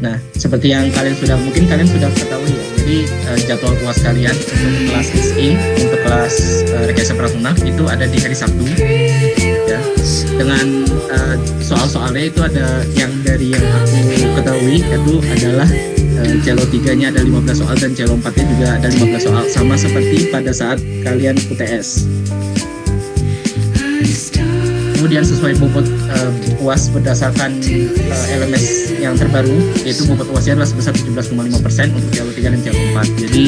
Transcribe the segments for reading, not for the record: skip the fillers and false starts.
Nah, seperti yang mungkin kalian sudah ketahui ya. Jadi jadwal UAS kalian untuk kelas SE, untuk kelas rekayasa pramuka itu ada di hari Sabtu. Ya, dengan soal-soalnya itu ada yang dari yang aku ketahui itu adalah celo 3-nya ada 15 soal dan celo 4-nya juga ada 15 soal, sama seperti pada saat kalian UTS. Kemudian sesuai bobot UAS berdasarkan LMS yang terbaru, yaitu bobot UASnya adalah sebesar 17,5% untuk celo 3 dan celo 4. Jadi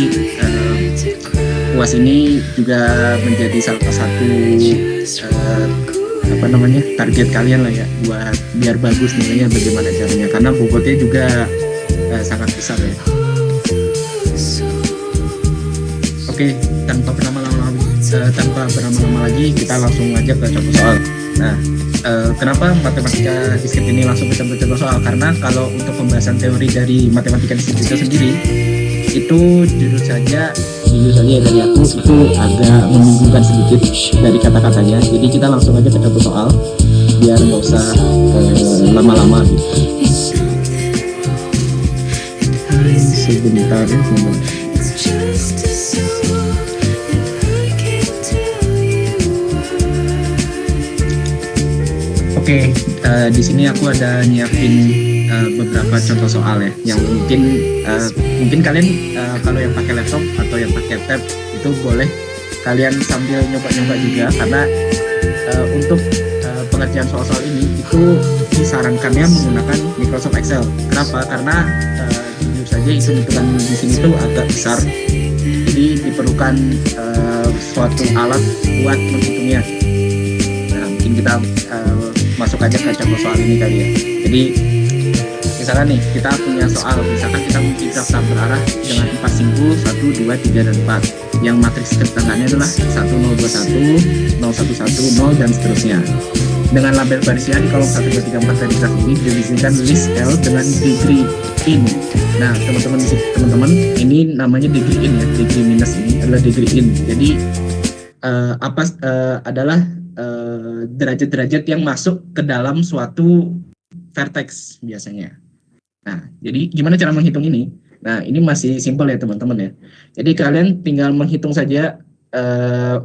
UAS ini juga menjadi salah satu target kalian lah ya, buat biar bagus nilainya bagaimana caranya, karena bobotnya juga sangat besar ya. Oke, tanpa berlama-lama lagi kita langsung aja ke contoh soal. Nah, kenapa matematika diskrit ini langsung ke contoh soal? Karena kalau untuk pembahasan teori dari matematika diskrit itu sendiri, itu jujur saja dari aku itu agak membingungkan sedikit dari kata-katanya. Jadi kita langsung aja ke contoh soal biar nggak usah lama-lama gitu. Sebentar. Oke, di sini aku ada nyiapin beberapa contoh soal ya, yang mungkin kalian kalau yang pakai laptop atau yang pakai tab itu boleh kalian sambil nyoba-nyoba juga, karena untuk pengerjaan soal-soal ini itu disarankannya menggunakan Microsoft Excel. Kenapa? Karena jujur saja hitung-hitungan di sini tuh agak besar, jadi diperlukan suatu alat buat menghitungnya. Nah, mungkin kita masuk aja ke contoh soal ini kali ya. Jadi misalkan nih kita punya soal, misalkan kita memiliki graf tak berarah dengan 4 simpul 1, 2, 3, dan 4 yang matriks ketegangannya adalah 1021, 0110, 0 dan seterusnya. Dengan label barisnya di kolom 1, 2, 3, 4 dari graf ini didefinisikan list L dengan degree in. Nah, teman-teman ini namanya degree in ya, degree minus ini adalah degree in. Jadi adalah derajat-derajat yang masuk ke dalam suatu vertex biasanya. Nah, jadi gimana cara menghitung ini? Nah, ini masih simpel ya teman-teman ya. Jadi kalian tinggal menghitung saja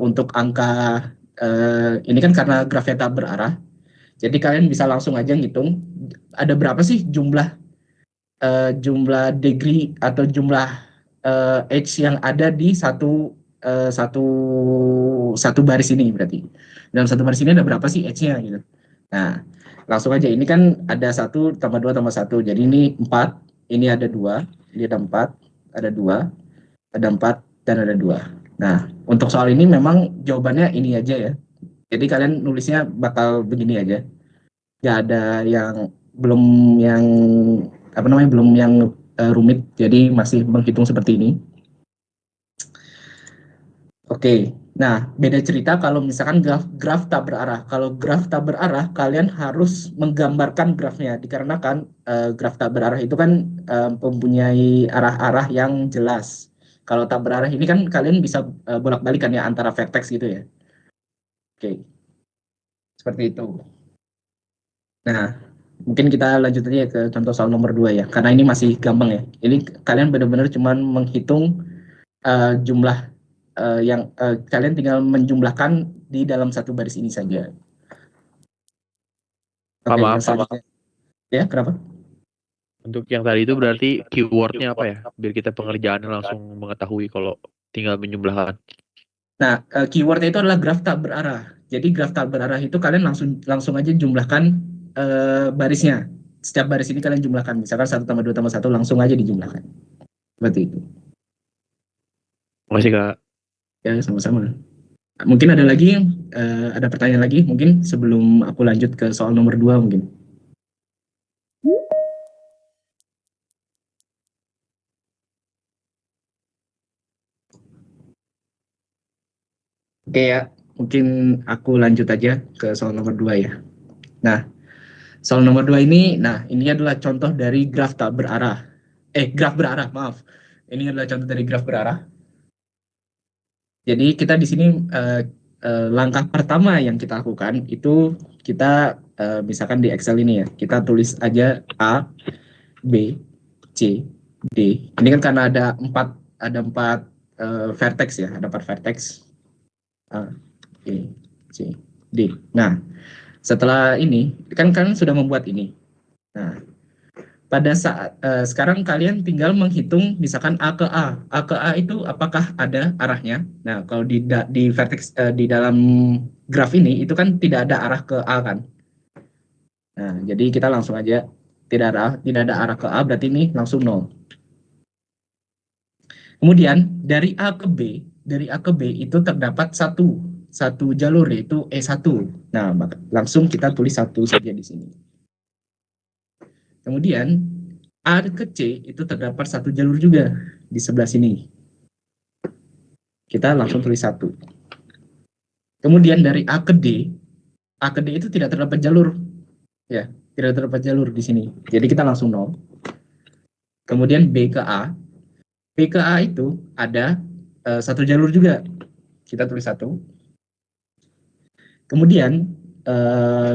untuk angka ini kan karena grafnya tak berarah. Jadi kalian bisa langsung aja ngitung ada berapa sih jumlah degree atau jumlah edge yang ada di satu baris ini berarti. Dalam satu baris ini ada berapa sih edge-nya gitu. Nah, langsung aja, ini kan ada 1 tambah 2 tambah 1, jadi ini 4, ini ada 2, ini ada 4, ada 2, ada 4, dan ada 2. Nah, untuk soal ini memang jawabannya ini aja ya. Jadi kalian nulisnya bakal begini aja. Nggak ada yang belum yang rumit, jadi masih menghitung seperti ini. Oke, nah beda cerita kalau misalkan graf tak berarah. Kalau graf tak berarah, kalian harus menggambarkan grafnya, dikarenakan graf tak berarah itu kan mempunyai arah-arah yang jelas. Kalau tak berarah ini kan kalian bisa bolak-balik kan ya antara vertex gitu ya. Oke, seperti itu. Nah, mungkin kita lanjut aja ke contoh soal nomor 2 ya, karena ini masih gampang ya. Ini kalian benar-benar cuma menghitung jumlah yang kalian tinggal menjumlahkan di dalam satu baris ini saja. Oke, Maaf. Ya, kenapa? Untuk yang tadi itu berarti keywordnya apa ya? Biar kita pengerjaannya langsung mengetahui kalau tinggal menjumlahkan. Nah, keywordnya itu adalah graf tak berarah. Jadi graf tak berarah itu kalian langsung aja jumlahkan barisnya. Setiap baris ini kalian jumlahkan. Misalkan 1 tambah 2 tambah 1 langsung aja dijumlahkan. Seperti itu. Makasih Kak. Ya, sama-sama. Mungkin ada lagi, ada pertanyaan lagi mungkin sebelum aku lanjut ke soal nomor 2 mungkin. Oke ya, mungkin aku lanjut aja ke soal nomor 2 ya. Nah, soal nomor 2 ini, ini adalah contoh dari graf tak berarah. Graf berarah, maaf. Ini adalah contoh dari graf berarah. Jadi kita di sini langkah pertama yang kita lakukan itu kita misalkan di Excel ini ya, kita tulis aja A, B, C, D. Ini kan karena ada empat vertex ya, ada 4 vertex. A, B, C, D. Nah, setelah ini kan kalian sudah membuat ini. Nah, pada saat sekarang kalian tinggal menghitung misalkan A ke A. A ke A itu apakah ada arahnya? Nah, kalau di vertex di dalam graf ini itu kan tidak ada arah ke A kan. Nah, jadi kita langsung aja tidak ada arah ke A, berarti ini langsung 0. Kemudian dari A ke B itu terdapat satu jalur yaitu E1. Nah, langsung kita tulis 1 saja di sini. Kemudian A ke C itu terdapat satu jalur juga di sebelah sini. Kita langsung tulis 1. Kemudian dari A ke D itu tidak terdapat jalur. Ya, tidak terdapat jalur di sini. Jadi kita langsung 0. Kemudian B ke A itu ada satu jalur juga. Kita tulis 1. Kemudian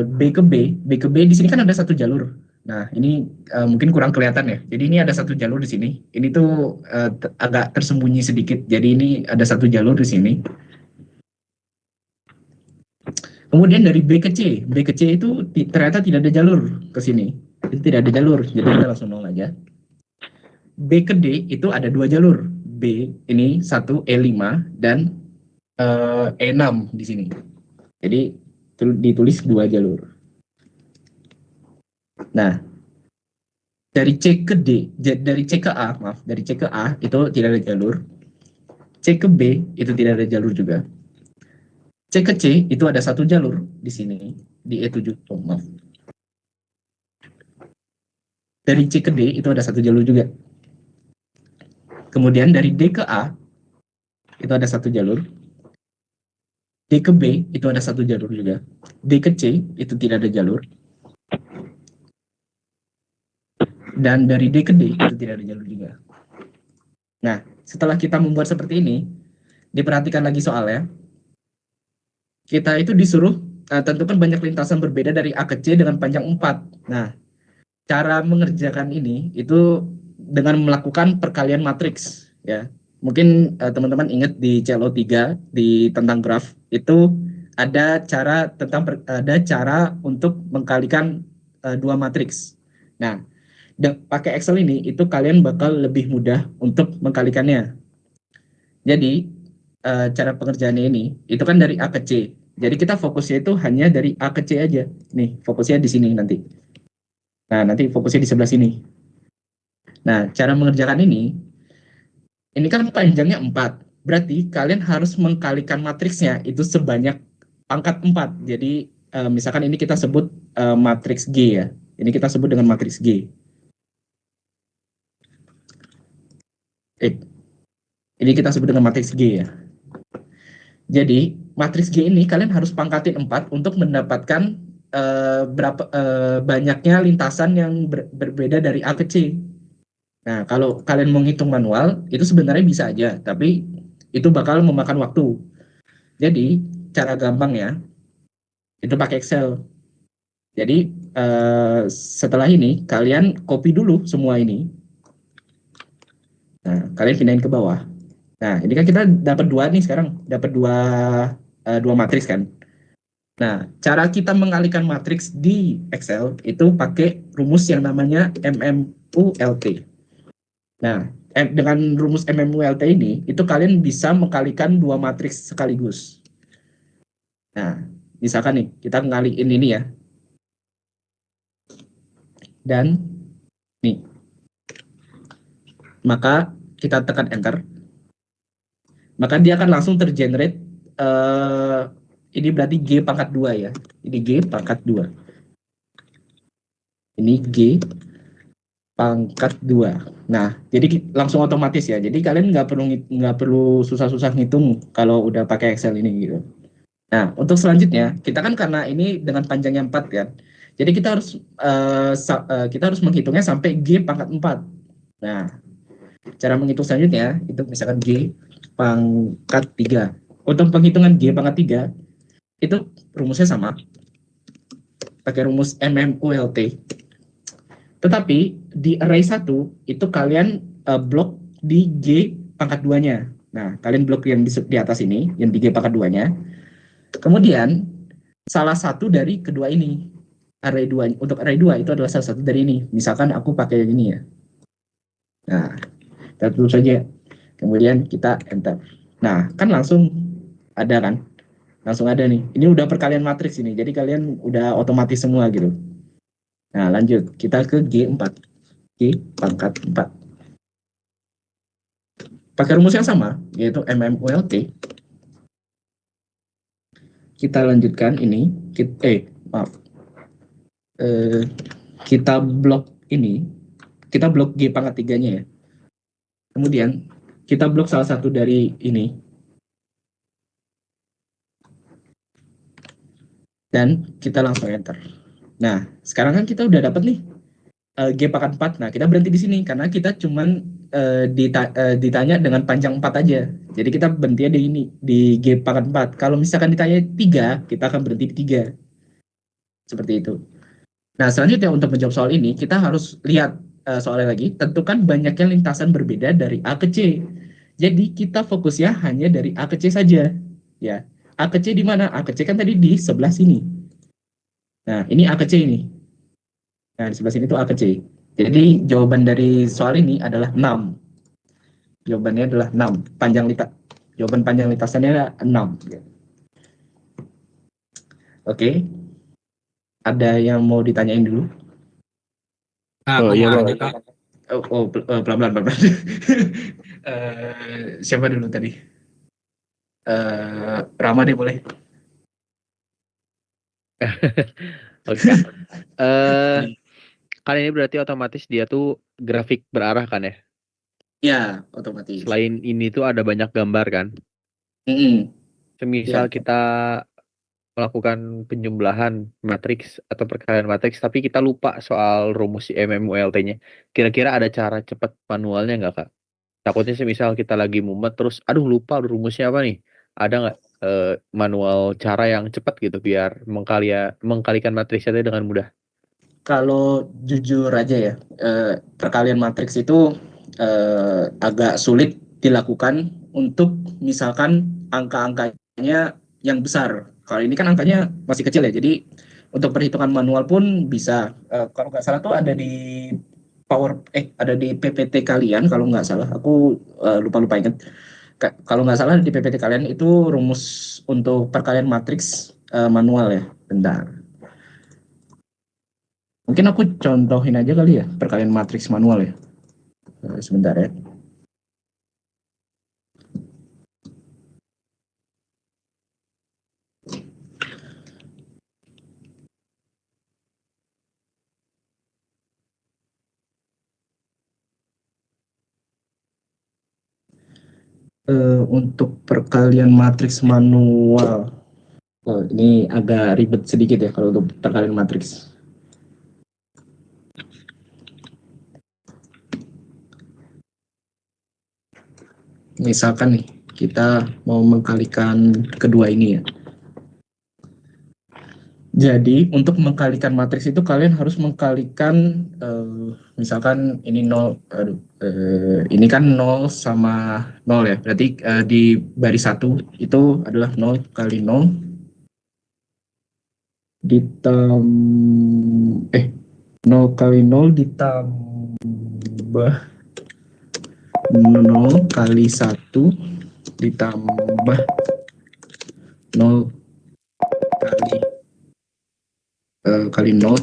B ke B di sini kan ada satu jalur. Nah, ini mungkin kurang kelihatan ya. Jadi ini ada satu jalur di sini. Ini tuh agak tersembunyi sedikit. Jadi ini ada satu jalur di sini. Kemudian dari B ke C itu ternyata tidak ada jalur ke sini. Itu tidak ada jalur. Jadi kita langsung 0 aja. B ke D itu ada 2 jalur. B ini 1 E5 dan E6 di sini. Jadi ditulis 2 jalur. Nah, dari C ke A itu tidak ada jalur. C ke B itu tidak ada jalur juga. C ke C itu ada satu jalur di sini di E7. Maaf. Dari C ke D itu ada satu jalur juga. Kemudian dari D ke A itu ada satu jalur. D ke B itu ada satu jalur juga. D ke C itu tidak ada jalur. Dan dari D ke D itu tidak ada jalur juga. Nah, setelah kita membuat seperti ini, diperhatikan lagi soalnya. Kita itu disuruh tentukan banyak lintasan berbeda dari A ke C dengan panjang 4. Nah, cara mengerjakan ini itu dengan melakukan perkalian matriks ya. Mungkin teman-teman ingat di CLO3 di tentang graf itu ada cara untuk mengkalikan 2 matriks. Nah, pakai Excel ini itu kalian bakal lebih mudah untuk mengkalikannya. Jadi cara pengerjaannya ini itu kan dari A ke C. Jadi kita fokusnya itu hanya dari A ke C aja. Nih, fokusnya di sini nanti. Nah, nanti fokusnya di sebelah sini. Nah, cara mengerjakan ini kan panjangnya 4. Berarti kalian harus mengkalikan matriksnya itu sebanyak pangkat 4. Jadi misalkan ini kita sebut matriks G ya. Ini kita sebut dengan matriks G. Ini kita sebut dengan matriks G ya. Jadi, matriks G ini kalian harus pangkatin 4 untuk mendapatkan banyaknya lintasan yang berbeda dari A ke C. Nah, kalau kalian mau ngitung manual, itu sebenarnya bisa aja, tapi itu bakal memakan waktu. Jadi, cara gampangnya, itu pakai Excel. Jadi, setelah ini, kalian copy dulu semua ini. Nah, kalian pindahin ke bawah. Nah, ini kan kita dapat 2 nih sekarang, dapat dua matriks kan. Nah, cara kita mengalihkan matriks di Excel itu pakai rumus yang namanya MMULT. Nah, dengan rumus MMULT ini, itu kalian bisa mengkalikan 2 matriks sekaligus. Nah, misalkan nih, kita ngalihin ini ya. Dan, nih. Maka, kita tekan Enter. Maka dia akan langsung tergenerate ini berarti G pangkat 2 ya. Ini G pangkat 2. Ini G pangkat 2. Nah, jadi langsung otomatis ya. Jadi kalian nggak perlu susah-susah ngitung kalau udah pakai Excel ini gitu. Nah, untuk selanjutnya, kita kan karena ini dengan panjangnya 4 kan. Jadi kita harus menghitungnya sampai G pangkat 4. Nah, cara menghitung selanjutnya itu misalkan G pangkat 3. Untuk penghitungan G pangkat 3 itu rumusnya sama. Pakai rumus MMULT. Tetapi di array 1 itu kalian blok di G pangkat 2-nya. Nah, kalian blok yang di atas ini, yang di G pangkat 2-nya. Kemudian salah satu dari kedua ini, array 2, untuk array 2 itu adalah salah satu dari ini. Misalkan aku pakai yang ini ya. Nah, kita tutup saja. Kemudian kita enter. Nah, kan langsung ada kan? Langsung ada nih. Ini udah perkalian matriks ini. Jadi kalian udah otomatis semua gitu. Nah, lanjut. Kita ke G4. G pangkat 4. Pakai rumus yang sama, yaitu MMULT. Kita lanjutkan ini. Kita blok ini. Kita blok G pangkat 3-nya ya. Kemudian kita blok salah satu dari ini. Dan kita langsung enter. Nah, sekarang kan kita udah dapat nih G pangkat 4. Nah, kita berhenti di sini karena kita cuman ditanya dengan panjang 4 aja. Jadi kita berhenti di ini, di G pangkat 4. Kalau misalkan ditanya 3, kita akan berhenti di 3. Seperti itu. Nah, selanjutnya untuk menjawab soal ini, kita harus lihat soalnya lagi, tentukan banyaknya lintasan berbeda dari A ke C. Jadi kita fokusnya hanya dari A ke C saja. Ya, A ke C di mana? A ke C kan tadi di sebelah sini. Nah, ini A ke C ini. Nah, di sebelah sini tuh A ke C. Jadi jawaban dari soal ini adalah 6. Jawabannya adalah 6. Jawaban panjang lintasannya adalah 6. Oke. Ada yang mau ditanyain dulu? Iya Bang. Pelan-pelan. Siapa dulu tadi? Rama deh boleh. Oke. Kan ini berarti otomatis dia tuh grafik berarah kan ya? Ya, otomatis. Selain ini tuh ada banyak gambar kan? Semisal kita melakukan penjumlahan matriks atau perkalian matriks, tapi kita lupa soal rumus MMULT-nya. Kira-kira ada cara cepat manualnya nggak, Kak? Takutnya semisal kita lagi mumet terus, aduh lupa rumusnya apa nih? Ada nggak manual cara yang cepat gitu biar mengkalikan matriksnya itu dengan mudah? Kalau jujur aja ya, perkalian matriks itu agak sulit dilakukan untuk misalkan angka-angkanya yang besar. Kalau ini kan angkanya masih kecil ya, jadi untuk perhitungan manual pun bisa. Kalau nggak salah tuh ada di ada di PPT kalian kalau nggak salah. Aku lupa ingat. Kalau nggak salah di PPT kalian itu rumus untuk perkalian matriks manual ya. Bentar. Mungkin aku contohin aja kali ya perkalian matriks manual ya. Sebentar ya. Untuk perkalian matriks manual, ini agak ribet sedikit ya kalau untuk perkalian matriks. Misalkan nih, kita mau mengkalikan kedua ini ya. Jadi untuk mengkalikan matriks itu kalian harus mengkalikan misalkan ini 0, ini kan 0 sama 0 ya. Berarti di baris 1 itu adalah 0 kali 0 0 kali 0 ditambah 0 kali 1 ditambah 0 kali 0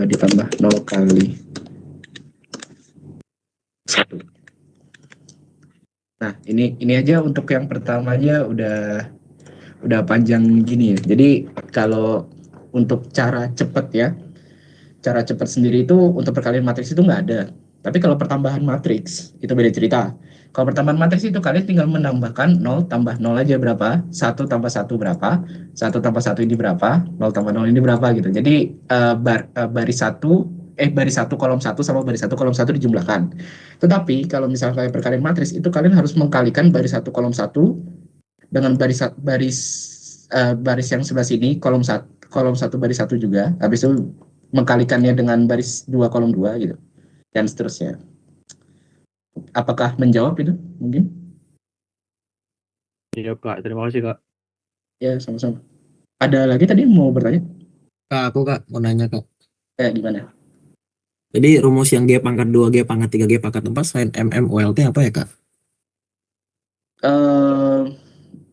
ditambah 0 kali 1. Nah, ini aja untuk yang pertama aja udah panjang gini ya. Jadi kalau untuk cara cepat sendiri itu untuk perkalian matriks itu nggak ada. Tapi kalau pertambahan matriks itu beda cerita. Kalau pertambahan matriks itu kalian tinggal menambahkan 0 tambah 0 aja berapa, 1 tambah 1 berapa, 1 tambah 1 ini berapa, 0 tambah 0 ini berapa gitu. Jadi baris 1 kolom 1 sama baris 1 kolom 1 dijumlahkan. Tetapi kalau misalnya kalian perkalian matriks itu kalian harus mengkalikan baris 1 kolom 1 dengan baris yang sebelah sini kolom 1 baris 1 juga. Habis itu mengkalikannya dengan baris 2 kolom 2 gitu, dan seterusnya. Apakah menjawab itu mungkin? Iya Kak, terima kasih Kak. Ya, sama-sama. Ada lagi tadi mau bertanya? Kak, mau nanya Kak. Gimana? Jadi rumus yang G pangkat 2 G pangkat 3 G pangkat 4 selain MMULT apa ya Kak? Eh,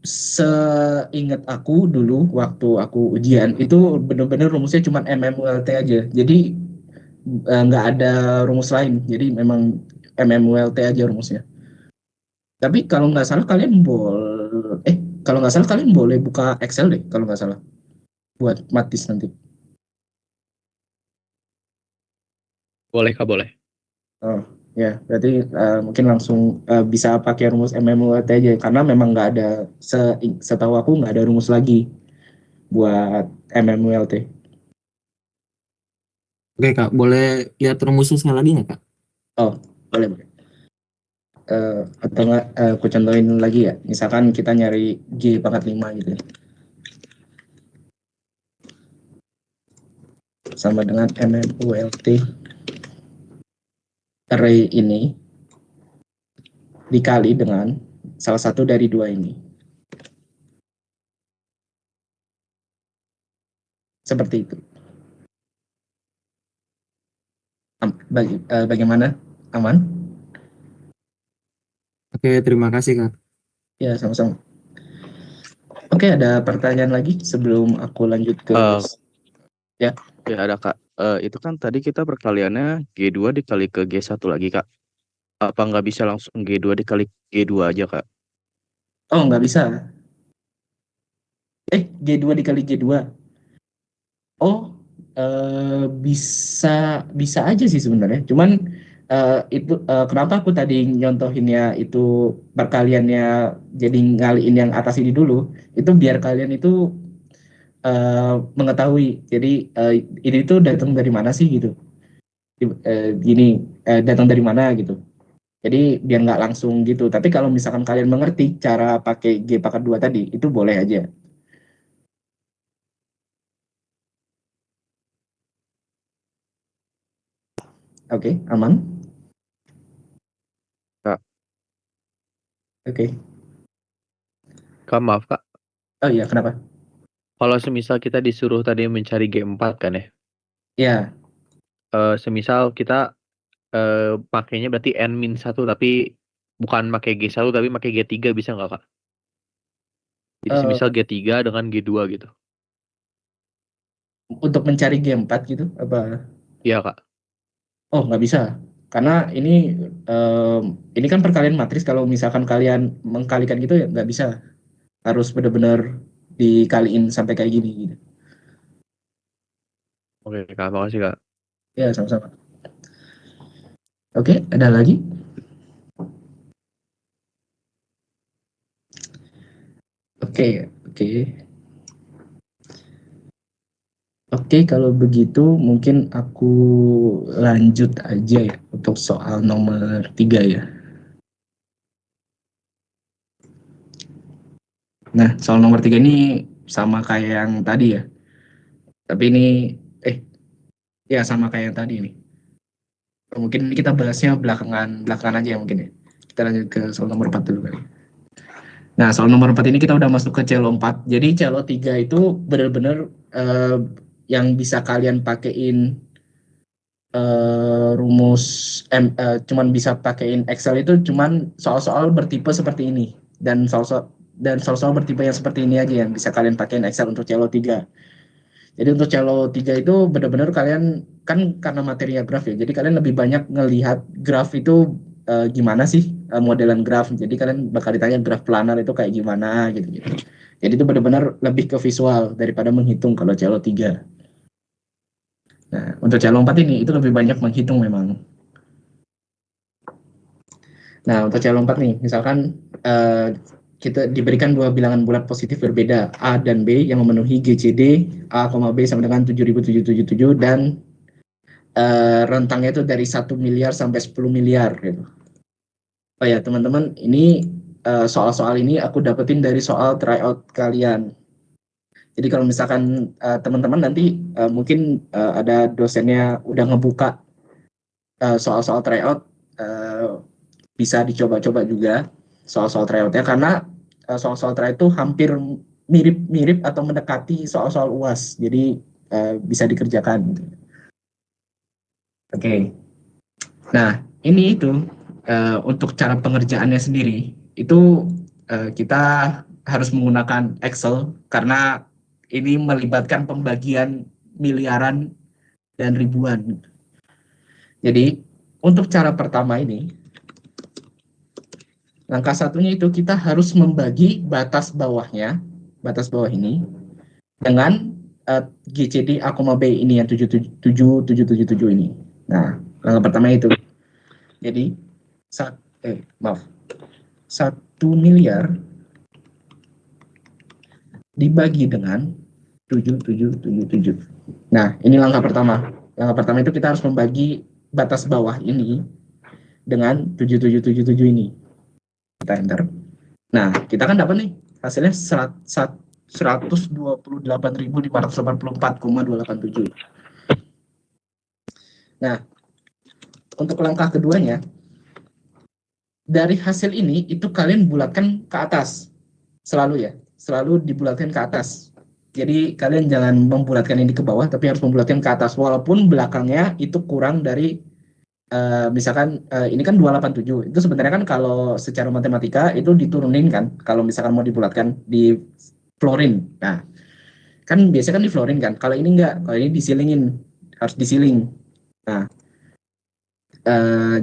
Seingat aku dulu waktu aku ujian itu bener-bener rumusnya cuma MMULT aja. Jadi nggak ada rumus lain. Jadi memang MMULT aja rumusnya. Tapi kalau nggak salah kalian kalau nggak salah kalian boleh buka Excel deh kalau nggak salah buat matis nanti. Boleh Kak, boleh. Oh ya, berarti mungkin langsung bisa pakai rumus MMULT aja karena memang nggak ada setahu aku nggak ada rumus lagi buat MMULT. Oke Kak, boleh lihat rumusnya sekali lagi nggak Kak? Oh, boleh boleh. Atau nggak aku contohin lagi ya. Misalkan kita nyari G pangkat 5 gitu ya. Sama dengan MMULT array ini dikali dengan salah satu dari dua ini. Seperti itu. Bagaimana? Aman? Oke, terima kasih Kak. Ya, sama-sama. Oke, ada pertanyaan lagi sebelum aku lanjut ke Ya ada Kak. Itu kan tadi kita perkaliannya G2 dikali ke G1 lagi Kak. Apa nggak bisa langsung G2 dikali G2 aja Kak? Oh, nggak bisa. G2 dikali G2. Oh, bisa bisa aja sih sebenarnya. Cuman itu kenapa aku tadi nyontohinnya itu perkaliannya jadi ngaliin yang atas ini dulu, itu biar kalian itu mengetahui. Jadi ini tuh datang dari mana sih gitu. Gini datang dari mana gitu. Jadi biar nggak langsung gitu. Tapi kalau misalkan kalian mengerti cara pakai G pangkat 2 tadi, itu boleh aja. Oke, aman? Kak. Oke. Kak, maaf Kak. Oh iya, kenapa? Kalau semisal kita disuruh tadi mencari G4 kan ya. Ya, Semisal kita pakainya berarti N-1 tapi bukan pakai G1 tapi pakai G3 bisa nggak Kak? Jadi eh, semisal G3 dengan G2 gitu. untuk mencari G4 gitu, apa? Iya Kak. Oh, nggak bisa. Karena ini kan perkalian matris. Kalau misalkan kalian mengkalikan gitu ya nggak bisa. Harus benar-benar dikaliin sampai kayak gini gitu. Oke Kak, makasih Kak. Ya, sama-sama. Oke, ada lagi? Oke, oke. Oke, kalau begitu mungkin aku lanjut aja ya untuk soal nomor 3 ya. Nah, soal nomor 3 ini sama kayak yang tadi ya. Tapi ini, ya sama kayak yang tadi nih. Mungkin ini kita bahasnya belakangan aja ya mungkin ya. Kita lanjut ke soal nomor 4 dulu kali. Nah, soal nomor 4 ini kita udah masuk ke celo 4. Jadi celo 3 itu benar-benar yang bisa kalian pakein rumus cuman bisa pakein Excel itu cuman soal-soal bertipe seperti ini dan soal-soal bertipe yang seperti ini aja yang bisa kalian pakein Excel untuk celo 3. Jadi untuk celo 3 itu benar-benar kalian kan karena materinya graf ya. Jadi kalian lebih banyak ngelihat graf itu gimana sih modelan graf. Jadi kalian bakal ditanya graf planar itu kayak gimana gitu gitu. Jadi itu benar-benar lebih ke visual daripada menghitung kalau celo 3. Nah, untuk celo 4 ini itu lebih banyak menghitung memang. Nah, untuk celo 4 nih, misalkan kita diberikan dua bilangan bulat positif berbeda A dan B yang memenuhi GCD A, B sama dengan 7.777 dan rentangnya itu dari 1 miliar sampai 10 miliar gitu. Oh ya teman-teman, ini soal-soal ini aku dapetin dari soal tryout kalian. Jadi kalau misalkan teman-teman nanti mungkin ada dosennya udah ngebuka soal-soal tryout, bisa dicoba-coba juga soal-soal tryoutnya, karena soal-soal tryout itu hampir mirip-mirip atau mendekati soal-soal UAS, jadi bisa dikerjakan. Oke. Nah, ini itu untuk cara pengerjaannya sendiri itu kita harus menggunakan Excel karena ini melibatkan pembagian miliaran dan ribuan. Jadi untuk cara pertama ini, langkah satunya itu kita harus membagi batas bawah ini dengan GCD A, B ini yang 77777 ini. Nah, langkah pertama itu. Jadi 1 miliar dibagi dengan 7777. Nah, ini langkah pertama. Langkah pertama itu kita harus membagi batas bawah ini dengan 7777 ini. Kita enter. Nah, kita kan dapat nih hasilnya 128.584,287. Nah, untuk langkah keduanya, dari hasil ini itu kalian bulatkan ke atas. Selalu ya, selalu dibulatkan ke atas. Jadi kalian jangan membulatkan ini ke bawah, tapi harus membulatkan ke atas. Walaupun belakangnya itu kurang dari, misalkan ini kan 287. Itu sebenarnya kan kalau secara matematika itu diturunin kan. Kalau misalkan mau dibulatkan di florin. Nah, kan biasanya kan di florin kan. Kalau ini enggak, kalau ini disilingin, harus disiling. Nah,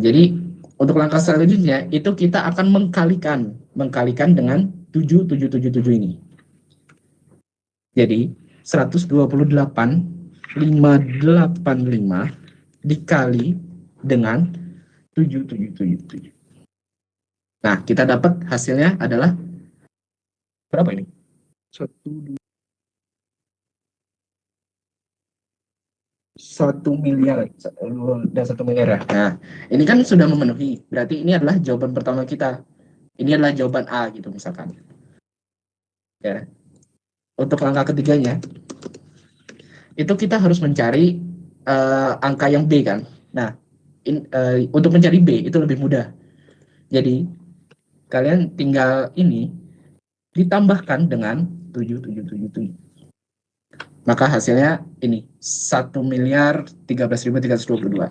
jadi untuk langkah selanjutnya itu kita akan mengkalikan dengan 7777 ini. Jadi 128.585 dikali dengan 7777. Nah, kita dapat hasilnya adalah berapa ini? 1 miliar dan 1 miliar ya. Nah, ini kan sudah memenuhi. Berarti ini adalah jawaban pertama kita. Ini adalah jawaban A gitu misalkan. Ya. Untuk langkah ketiganya, itu kita harus mencari angka yang B kan. Nah, untuk mencari B itu lebih mudah. Jadi kalian tinggal ini ditambahkan dengan 7777. Maka hasilnya ini 1.013.322.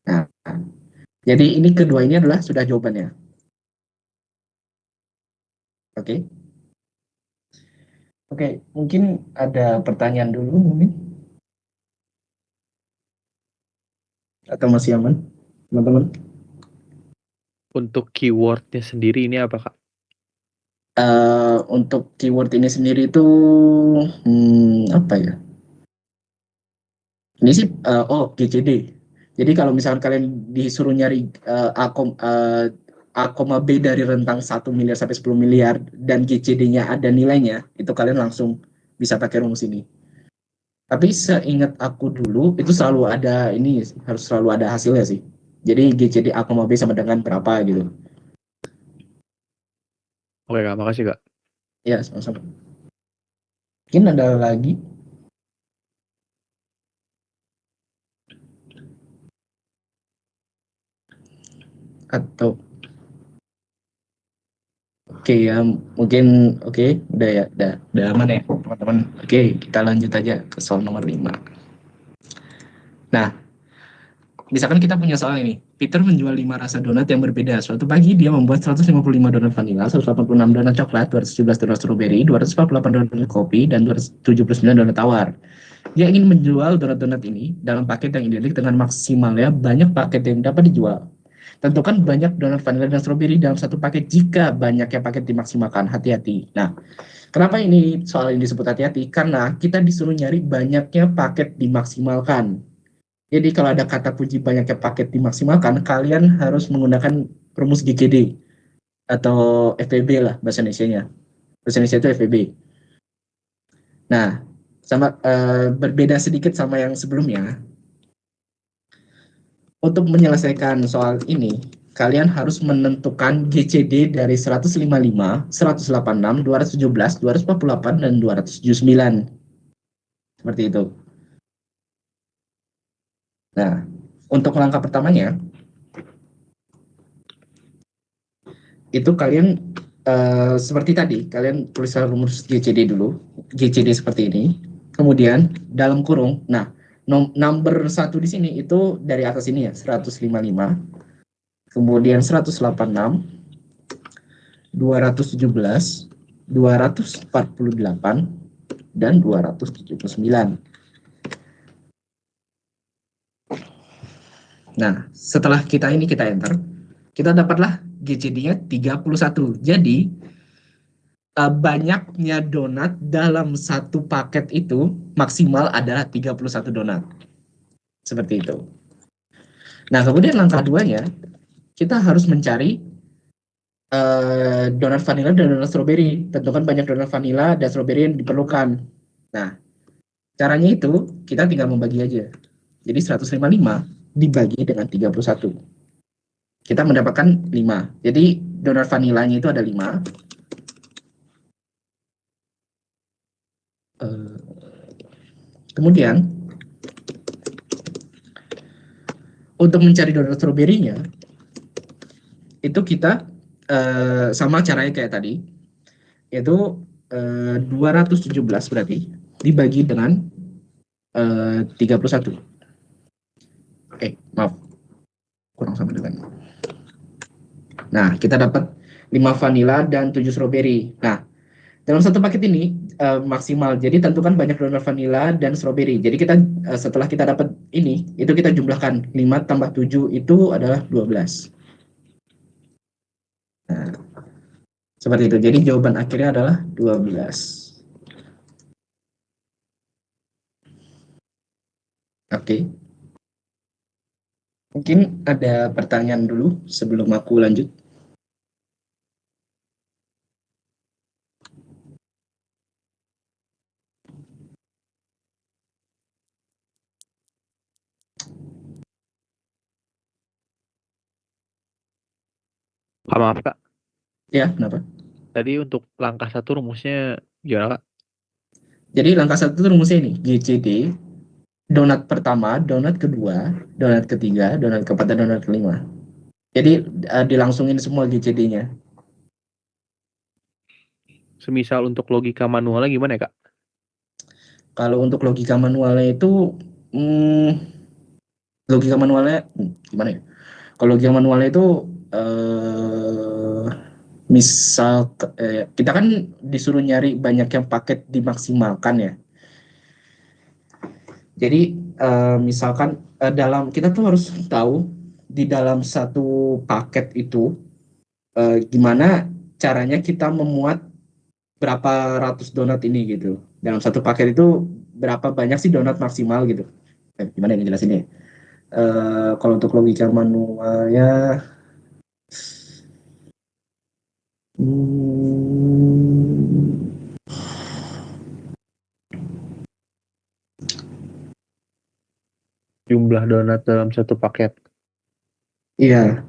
Nah, jadi ini kedua ini adalah sudah jawabannya. Oke. Oke, mungkin ada pertanyaan dulu mungkin? Atau masih aman, teman-teman? Untuk keywordnya sendiri ini apa, Kak? Untuk keyword ini sendiri itu apa ya? Ini sih GCD. Jadi kalau misalkan kalian disuruh nyari A, B dari rentang 1 miliar sampai 10 miliar dan GCD-nya ada nilainya, itu kalian langsung bisa pakai rumus ini. Tapi seingat aku dulu itu selalu ada ini, harus selalu ada hasilnya sih. Jadi GCD A, B sama dengan berapa gitu. Oke, Kak, makasih, Kak. Ya, sama-sama. Mungkin ada lagi. Atau oke ya, mungkin udah ya, udah aman ya teman-teman. Oke, kita lanjut aja ke soal nomor 5. Nah, misalkan kita punya soal ini. Peter menjual 5 rasa donat yang berbeda. Suatu pagi dia membuat 155 donat vanila, 186 donat coklat, 217 donat stroberi, 248 donat kopi, dan 279 donat tawar. Dia ingin menjual donat-donat ini dalam paket yang identik dengan maksimalnya banyak paket yang dapat dijual. Tentukan banyak donat vanila dan stroberi dalam satu paket jika banyaknya paket dimaksimalkan. Hati-hati. Nah, kenapa ini soal ini disebut hati-hati? Karena kita disuruh nyari banyaknya paket dimaksimalkan. Jadi kalau ada kata kunci banyaknya paket dimaksimalkan, kalian harus menggunakan rumus GCD atau FPB lah bahasa Indonesia-nya. Bahasa Indonesia itu FPB. Nah, sama berbeda sedikit sama yang sebelumnya. Untuk menyelesaikan soal ini, kalian harus menentukan GCD dari 155, 186, 217, 248, dan 279. Seperti itu. Nah, untuk langkah pertamanya, itu kalian seperti tadi, kalian tuliskan rumus GCD dulu. GCD seperti ini. Kemudian dalam kurung, nah, number 1 di sini itu dari atas ini ya, 155. Kemudian 186, 217, 248, dan 279. Nah, setelah kita enter, kita dapatlah GCD-nya 31. Jadi, banyaknya donat dalam satu paket itu maksimal adalah 31 donat. Seperti itu. Nah, kemudian langkah 2-nya, kita harus mencari donat vanilla dan donat strawberry. Tentukan banyak donat vanilla dan strawberry yang diperlukan. Nah, caranya itu kita tinggal membagi aja. Jadi 155 dibagi dengan 31. Kita mendapatkan 5. Jadi donat vanillanya itu ada 5. Kemudian untuk mencari donat strawberry-nya itu kita sama caranya kayak tadi, yaitu 217 berarti dibagi dengan 31. Maaf, kurang sama dengan. Nah, kita dapat 5 vanilla dan 7 strawberry. Nah, dalam satu paket ini maksimal. Jadi tentukan banyak donat vanilla dan strawberry. Jadi kita setelah kita dapat ini, itu kita jumlahkan 5 tambah 7 itu adalah 12. Nah, seperti itu. Jadi jawaban akhirnya adalah 12. Oke. Mungkin ada pertanyaan dulu sebelum aku lanjut. Maaf Kak, Ya, kenapa? tadi untuk langkah 1 rumusnya gimana Kak? Jadi langkah 1 itu rumusnya ini, GCD, donat pertama, donat kedua, donat ketiga, donat keempat, dan donat kelima. Jadi dilangsungin semua GCD-nya. Semisal untuk logika manualnya gimana ya Kak? Kalau untuk logika manualnya itu, logika manualnya gimana ya? Kalau logika manualnya itu misal kita kan disuruh nyari banyak yang paket dimaksimalkan ya. Jadi misalkan dalam kita tuh harus tahu di dalam satu paket itu gimana caranya kita memuat berapa ratus donat ini gitu. Dalam satu paket itu berapa banyak sih donat maksimal gitu. Gimana yang jelasinnya? Kalau untuk logika manualnya, Jumlah donat dalam satu paket. iya.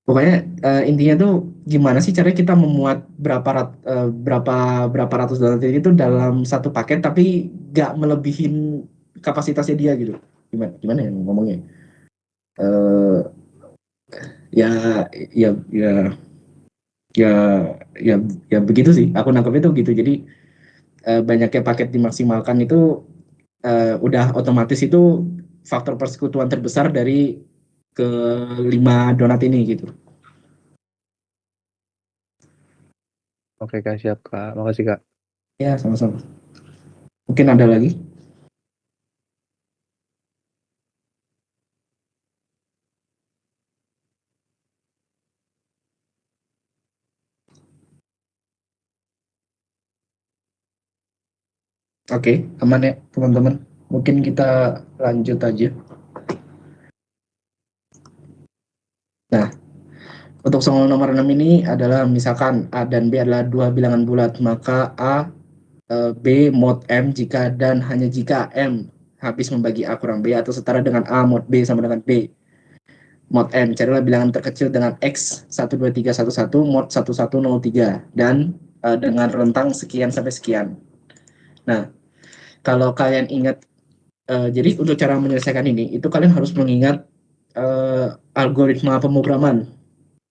Pokoknya intinya tuh gimana sih caranya kita memuat berapa ratus donat ini tuh dalam satu paket tapi gak melebihin kapasitasnya dia gitu. Gimana ya ngomongnya? Eh, ya ya ya ya ya ya begitu sih. Aku nangkepnya tuh gitu. Jadi banyaknya paket dimaksimalkan itu udah otomatis itu faktor persekutuan terbesar dari kelima donat ini gitu. Oke Kak, siap Kak. Makasih Kak. Ya, sama-sama. Mungkin ada lagi? Oke, aman ya teman-teman. Mungkin kita lanjut aja. Nah, untuk soal nomor 6 ini adalah misalkan A dan B adalah dua bilangan bulat, maka A, B mod M jika dan hanya jika M habis membagi A kurang B atau setara dengan A mod B sama dengan B. mod n, carilah bilangan terkecil dengan x 12311 mod 1103 dan dengan rentang sekian sampai sekian. Nah, kalau kalian ingat, jadi untuk cara menyelesaikan ini, itu kalian harus mengingat algoritma pemrograman.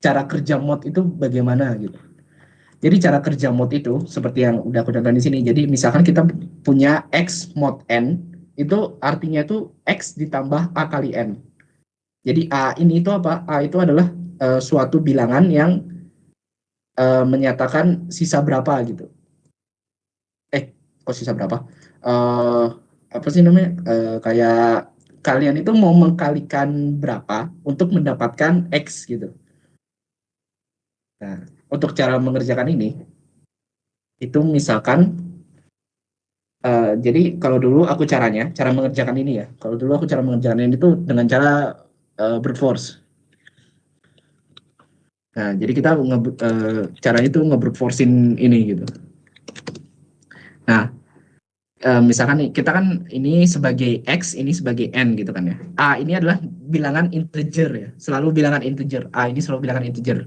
Cara kerja mod itu bagaimana gitu. Jadi cara kerja mod itu seperti yang udah aku contohkan di sini. Jadi misalkan kita punya x mod n, itu artinya itu x ditambah a kali n. Jadi a ini itu apa? A itu adalah suatu bilangan yang menyatakan sisa berapa gitu. Kok sisa berapa? Apa sih namanya? Kayak kalian itu mau mengkalikan berapa untuk mendapatkan x gitu. Nah, untuk cara mengerjakan ini, itu misalkan, jadi kalau dulu aku cara mengerjakan ini ya. Kalau dulu aku cara mengerjakan ini itu dengan cara brute force. Nah, jadi kita caranya itu nge-brute force-in ini gitu. Nah, misalkan nih, kita kan ini sebagai x, ini sebagai n gitu kan ya. A ini adalah bilangan integer ya, selalu bilangan integer. A ini selalu bilangan integer.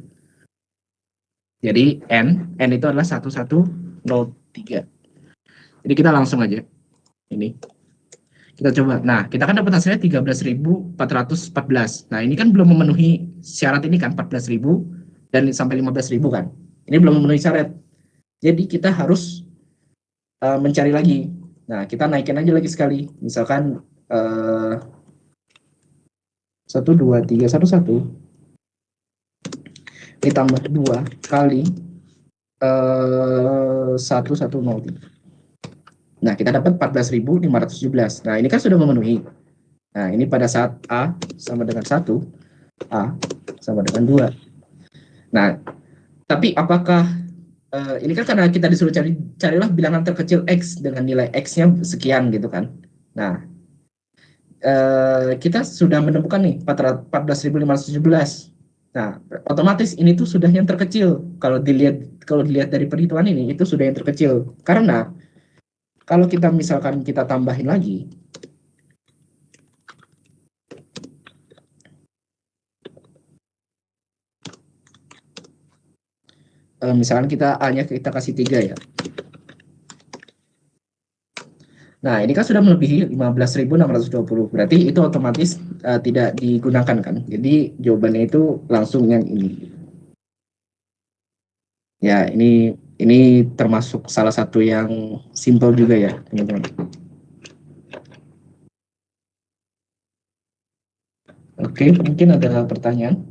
Jadi n itu adalah 1103. Jadi kita langsung aja ini. Kita coba. Nah, kita kan dapat hasilnya 13.414. Nah, ini kan belum memenuhi syarat ini kan, 14.000 dan sampai 15.000 kan. Ini belum memenuhi syarat. Jadi kita harus mencari lagi. Nah, kita naikin aja lagi sekali. Misalkan 12311 ditambah 2 kali 1103. Nah, kita dapat 14.517. Nah, ini kan sudah memenuhi. Nah, ini pada saat A sama dengan 1, A sama dengan 2. Nah, tapi apakah ini kan karena kita disuruh carilah bilangan terkecil X dengan nilai X-nya sekian gitu kan. Nah, kita sudah menemukan nih 14.517. Nah, otomatis ini tuh sudah yang terkecil. Kalau dilihat dari perhitungan ini, itu sudah yang terkecil. Karena kalau kita misalkan kita tambahin lagi, misalkan kita A-nya kita kasih 3 ya. Nah, ini kan sudah melebihi 15.620. Berarti itu otomatis tidak digunakan kan. Jadi jawabannya itu langsung yang ini. Ya, ini termasuk salah satu yang simple juga ya, teman-teman. Oke, mungkin ada pertanyaan.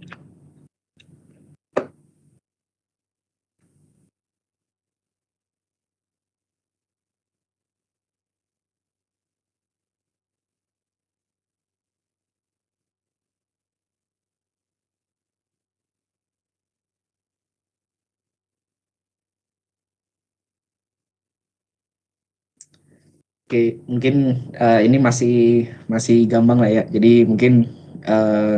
Oke, mungkin ini masih gampang lah ya. Jadi mungkin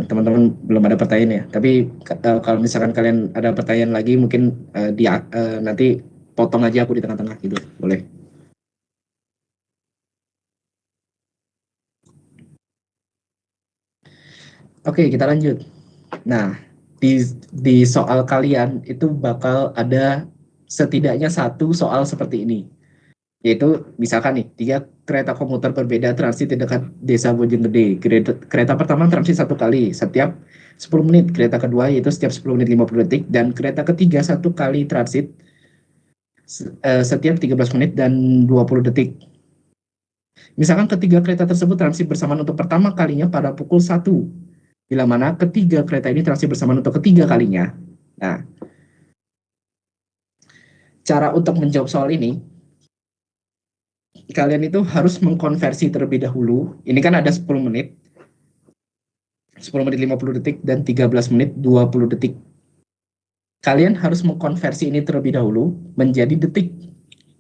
teman-teman belum ada pertanyaan ya. Tapi kalau misalkan kalian ada pertanyaan lagi, mungkin nanti potong aja aku di tengah-tengah gitu, boleh. Oke, kita lanjut. Nah, di soal kalian itu bakal ada setidaknya satu soal seperti ini. Yaitu misalkan nih, 3 kereta komuter berbeda transit di dekat desa Bojonggede. Kereta pertama transit 1 kali setiap 10 menit, kereta kedua yaitu setiap 10 menit 50 detik, dan kereta ketiga 1 kali transit setiap 13 menit dan 20 detik. Misalkan ketiga kereta tersebut transit bersamaan untuk pertama kalinya pada pukul 1, bila mana ketiga kereta ini transit bersamaan untuk ketiga kalinya. Nah, cara untuk menjawab soal ini, kalian itu harus mengkonversi terlebih dahulu. Ini kan ada 10 menit, 10 menit 50 detik, dan 13 menit 20 detik. Kalian harus mengkonversi ini terlebih dahulu menjadi detik.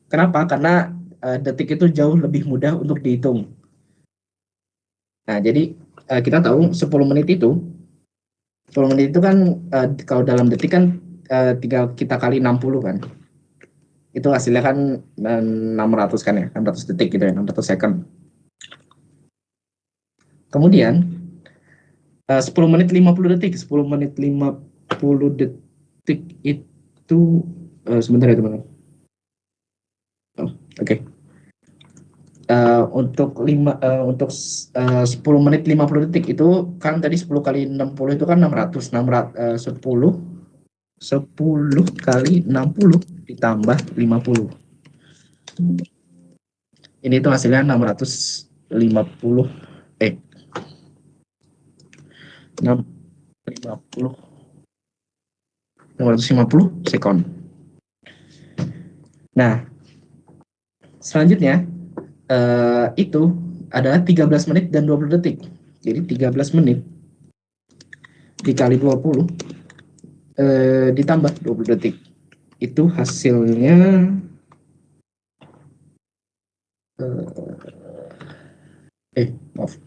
Kenapa? Karena detik itu jauh lebih mudah untuk dihitung. Nah, jadi kita tahu 10 menit itu kan kalau dalam detik kan tinggal kita kali 60 kan. Itu hasilnya kan 600 kan ya, 600 detik gitu ya, 600 second. Kemudian 10 menit 50 detik. 10 menit 50 detik itu sebentar ya teman-teman. Oke. Untuk 10 menit 50 detik itu kan tadi 10 kali 60 itu kan 600. 10 kali 60 ditambah 50. Ini tuh hasilnya 650 sekon. Nah, selanjutnya itu adalah 13 menit dan 20 detik. Jadi 13 menit dikali 20 ditambah 20 detik. Itu hasilnya maaf.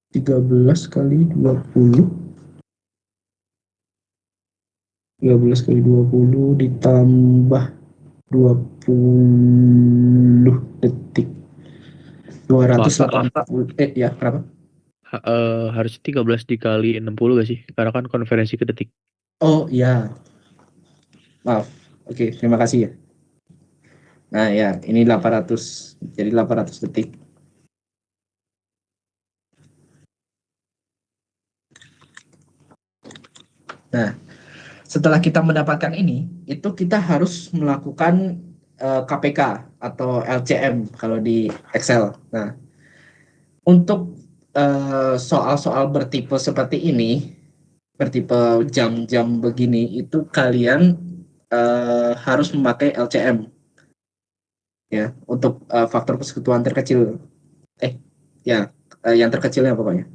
13 kali 20 ditambah 20 detik 280 ya berapa? Harus 13 dikali 60 gak sih? Karena kan konversi ke detik. Oh iya, maaf. Oke, terima kasih ya. Nah ya, ini 800, jadi 800 detik. Nah, setelah kita mendapatkan ini, itu kita harus melakukan KPK atau LCM kalau di Excel. Nah, untuk soal-soal bertipe seperti ini, bertipe jam-jam begini, itu kalian harus memakai LCM ya untuk faktor persekutuan terkecil. Yang terkecilnya pokoknya.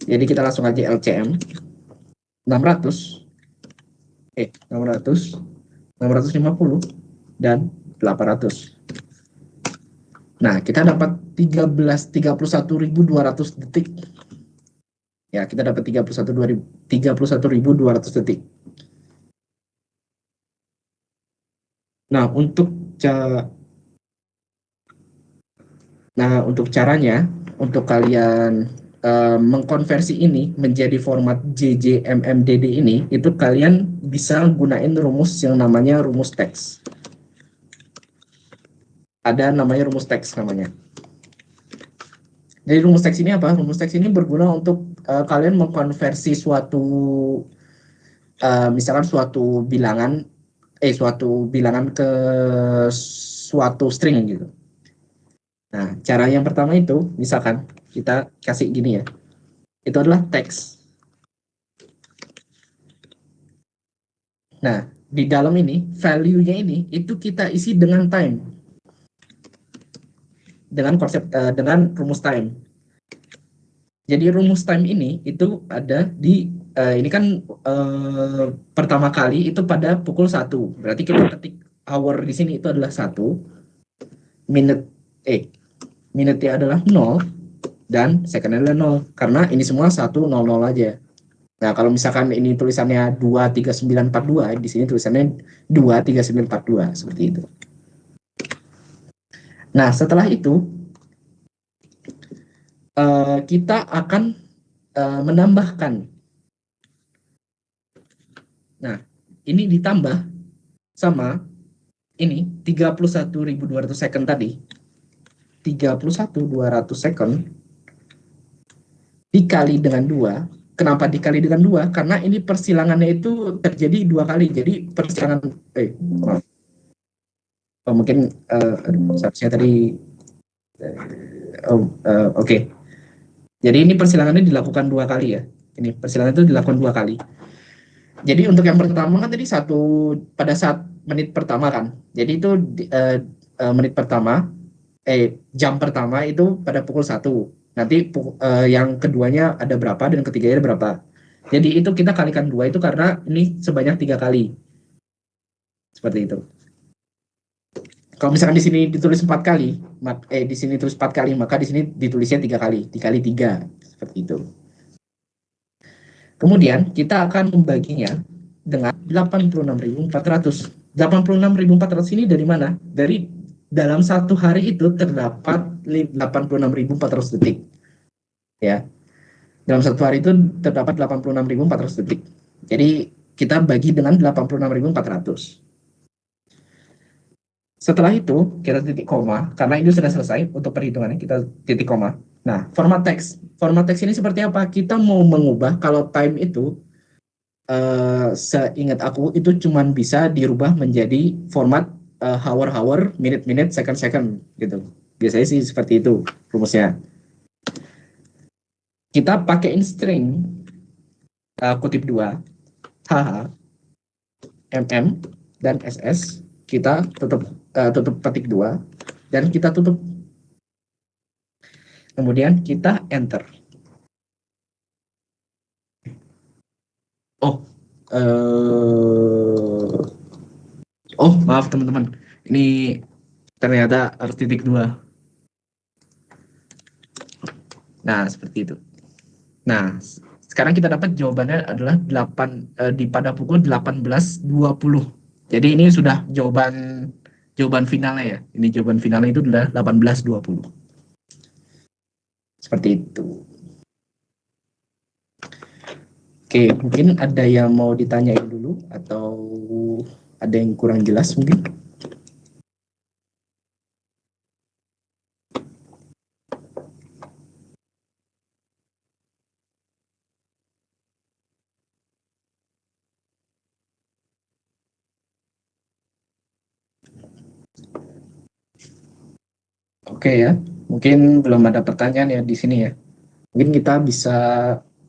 Jadi kita langsung aja LCM 600 650 dan 800. Nah, kita dapat 31.200 detik. Ya, kita dapat 31.200 detik. Nah, untuk caranya, untuk kalian mengkonversi ini menjadi format JJMMDD ini, itu kalian bisa gunain rumus yang namanya rumus teks. Ada namanya rumus teks namanya. Jadi rumus teks ini apa? Rumus teks ini berguna untuk kalian mengkonversi suatu misalkan suatu bilangan ke suatu string gitu. Nah, cara yang pertama itu misalkan kita kasih gini ya. Itu adalah teks. Nah, di dalam ini value-nya ini itu kita isi dengan time. Dengan konsep dengan rumus time. Jadi rumus time ini itu ada di ini kan pertama kali itu pada pukul 1. Berarti kita ketik hour di sini itu adalah 1. Minute-nya adalah 0 dan second adalah 0 karena ini semua 100 aja. Nah, kalau misalkan ini tulisannya 23942, di sini tulisannya 23942 seperti itu. Nah, setelah itu kita akan menambahkan. Nah, ini ditambah sama ini 31.200 second tadi. 31.200 second dikali dengan 2. Kenapa dikali dengan 2? Karena ini persilangannya itu terjadi 2 kali. Jadi persilangan mungkin seharusnya tadi oke. Jadi ini persilangannya dilakukan 2 kali ya. Ini persilangan itu dilakukan 2 kali. Jadi untuk yang pertama kan tadi pada saat menit pertama kan. Jadi itu menit pertama jam pertama itu pada pukul 1. Nanti yang keduanya ada berapa dan ketiganya ada berapa. Jadi itu kita kalikan 2 itu karena ini sebanyak 3 kali. Seperti itu. Kalau misalkan di sini ditulis 4 kali, di sini tulis 4 kali, maka di sini ditulisnya 3 kali, dikali 3 seperti itu. Kemudian kita akan membaginya dengan 86.400. 86.400 ini dari mana? Dari dalam satu hari itu terdapat 86.400 detik. Ya, dalam satu hari itu terdapat 86.400 detik. Jadi kita bagi dengan 86.400. Setelah itu kita titik koma, karena ini sudah selesai untuk perhitungannya, kita titik koma. Nah, format teks ini seperti apa? Kita mau mengubah, kalau time itu seingat aku itu cuma bisa dirubah menjadi format hour, minute, second gitu. Biasanya sih seperti itu rumusnya. Kita pakaiin string kutip 2 HH, MM, dan SS. Kita tutup petik 2 dan kita tutup. Kemudian kita enter. Maaf teman-teman, ini ternyata harus titik 2. Nah, seperti itu. Nah, sekarang kita dapat jawabannya adalah 8 pada pukul 18.20. Jadi ini sudah jawaban finalnya ya. Ini jawaban finalnya itu adalah 18.20. Seperti itu. Oke, mungkin ada yang mau ditanyain dulu atau ada yang kurang jelas mungkin? Oke ya, mungkin belum ada pertanyaan ya di sini ya. Mungkin kita bisa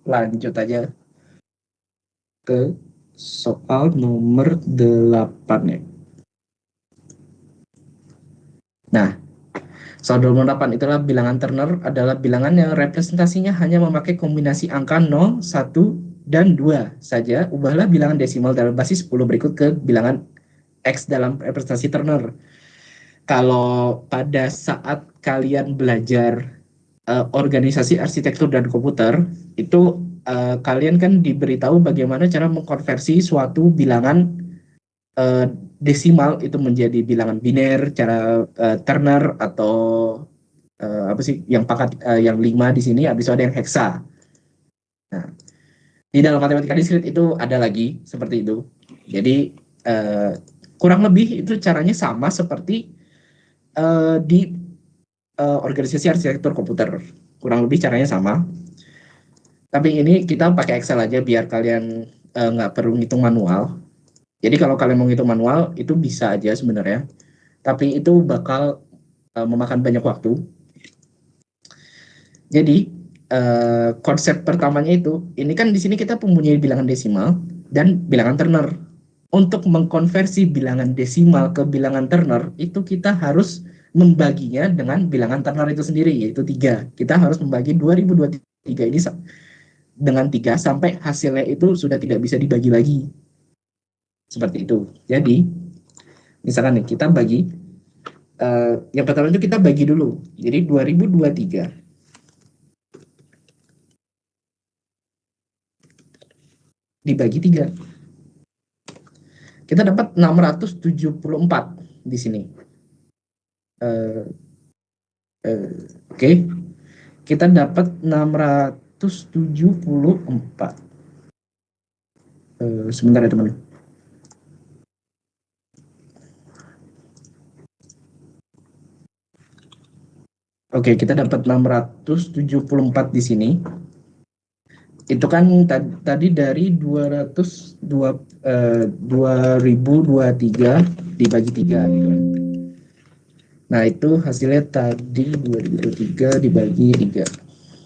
lanjut aja ke soal nomor 8 ya. Nah, soal nomor 8 itulah bilangan Turner adalah bilangan yang representasinya hanya memakai kombinasi angka 0, 1, dan 2 saja. Ubahlah bilangan desimal dalam basis 10 berikut ke bilangan X dalam representasi Turner. Kalau pada saat kalian belajar organisasi arsitektur dan komputer, itu kalian kan diberitahu bagaimana cara mengkonversi suatu bilangan desimal itu menjadi bilangan biner, cara Turner atau apa sih yang pangkat yang 5 di sini, habis itu ada yang heksa. Nah, di dalam matematika diskrit itu ada lagi seperti itu. Jadi kurang lebih itu caranya sama seperti di organisasi arsitektur komputer, kurang lebih caranya sama. Tapi ini kita pakai Excel aja biar kalian nggak perlu ngitung manual. Jadi kalau kalian mau ngitung manual itu bisa aja sebenarnya, tapi itu bakal memakan banyak waktu. Jadi konsep pertamanya itu, ini kan di sini kita mempunyai bilangan desimal dan bilangan Turner. Untuk mengkonversi bilangan desimal ke bilangan Turner itu kita harus membaginya dengan bilangan Turner itu sendiri, yaitu 3. Kita harus membagi 2023 ini dengan 3 sampai hasilnya itu sudah tidak bisa dibagi lagi. Seperti itu. Jadi misalkan nih kita bagi yang pertama itu kita bagi dulu. Jadi 2023 dibagi 3. Kita dapat 674 di sini. Oke. Kita dapat 674. Sebentar ya teman. Oke, kita dapat 674 di sini. Itu kan tadi dari 2023 dibagi 3 gitu kan. Nah, itu hasilnya tadi 2023 dibagi 3.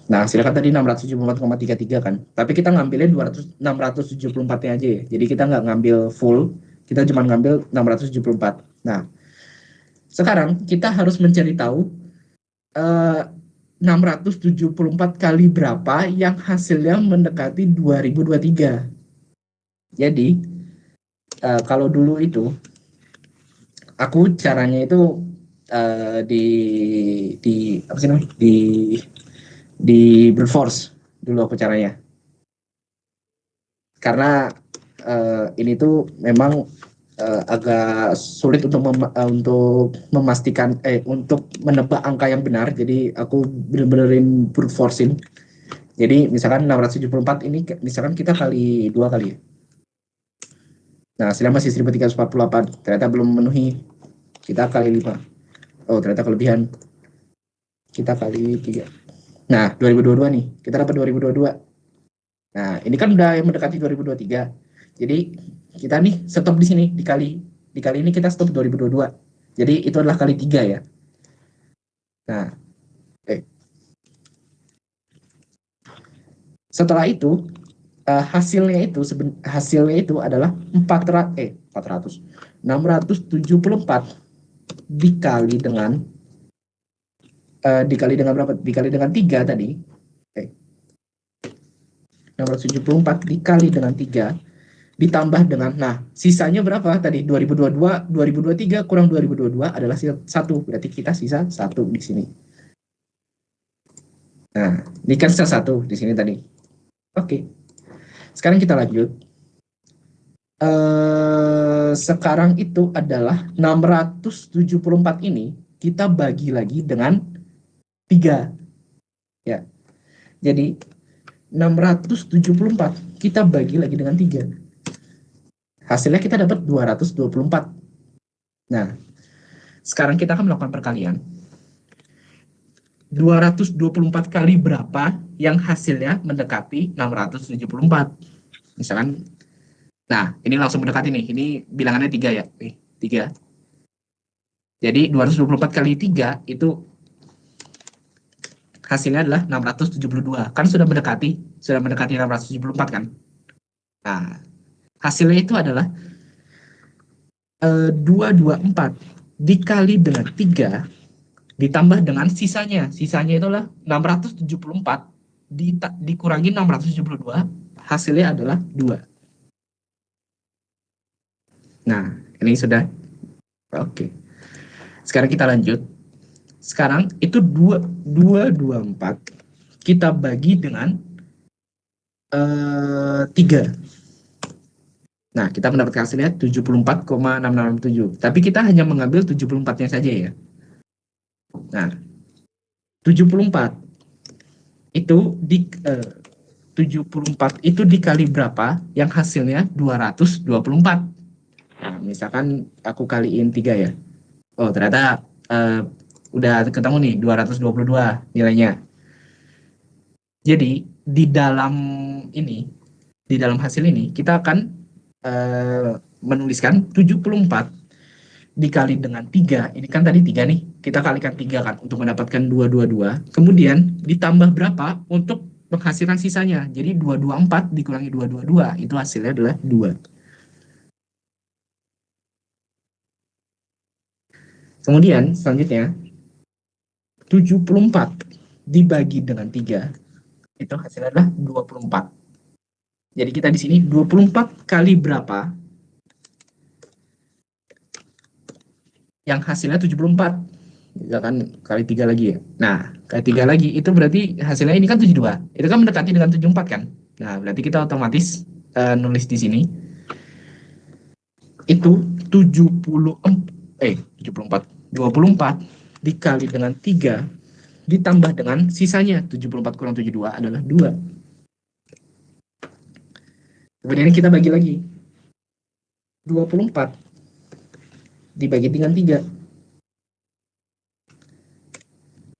Nah, hasilnya kan tadi 674,33 kan. Tapi kita ngambilnya 674-nya aja ya. Jadi kita nggak ngambil full, kita cuma ngambil 674. Nah, sekarang kita harus mencari tahu 674 kali berapa yang hasilnya mendekati 2023. Jadi kalau dulu itu aku caranya itu di apa sih namanya? Di brute force dulu aku caranya. Karena ini tuh memang agak sulit untuk memastikan untuk menebak angka yang benar. Jadi aku bener-benerin brute forcing. Jadi misalkan 674 ini misalkan kita kali 2 kali ya. Nah, hasilnya masih 1348. Ternyata belum memenuhi. Kita kali 5. Oh, ternyata kelebihan. Kita kali 3. Nah, 2022 nih. Kita dapat 2022. Nah, ini kan udah yang mendekati 2023. Jadi kita nih stop di sini dikali ini kita stop 2022. Jadi itu adalah kali 3 ya. Nah, setelah itu hasilnya itu adalah 674 dikali dengan berapa? Dikali dengan 3 tadi. 674 dikali dengan 3 ditambah dengan, nah sisanya berapa tadi? 2022, 2023 kurang 2022 adalah 1, berarti kita sisa 1 di sini. Nah, ini kan sisa 1 di sini tadi. Oke. Sekarang kita lanjut. Sekarang itu adalah 674 ini kita bagi lagi dengan 3. Ya. Jadi 674 kita bagi lagi dengan 3. Hasilnya kita dapat 224. Nah, sekarang kita akan melakukan perkalian. 224 kali berapa yang hasilnya mendekati 674. Misalkan, nah ini langsung mendekati nih, ini bilangannya 3 ya. Nih, 3. Jadi 224 kali 3 itu hasilnya adalah 672. Kan sudah mendekati 674 kan. Nah, hasilnya itu adalah 224 dikali dengan 3 ditambah dengan sisanya. Sisanya itulah 674 dikurangi 672, hasilnya adalah 2. Nah, ini sudah. Oke. Sekarang kita lanjut. Sekarang itu 224 kita bagi dengan 3. Nah, kita mendapatkan hasilnya 74,667. Tapi kita hanya mengambil 74-nya saja ya. Nah, 74 itu 74 itu dikali berapa yang hasilnya 224. Nah, misalkan aku kaliin 3 ya. Oh, ternyata udah ketemu nih 222 nilainya. Jadi, di dalam hasil ini kita akan menuliskan 74 dikali dengan 3, ini kan tadi 3 nih, kita kalikan 3 kan untuk mendapatkan 222, kemudian ditambah berapa untuk menghasilkan sisanya, jadi 224 dikurangi 222, itu hasilnya adalah 2. Kemudian selanjutnya 74 dibagi dengan 3, itu hasilnya adalah 24. Jadi kita di sini 24 kali berapa yang hasilnya 74. Misalkan kali 3 lagi ya. Nah, kali 3 lagi itu berarti hasilnya ini kan 72. Itu kan mendekati dengan 74 kan. Nah, berarti kita otomatis nulis di sini itu 24 dikali dengan 3 ditambah dengan sisanya 74 kurang 72 adalah 2. Kemudian kita bagi lagi. 24 dibagi dengan 3.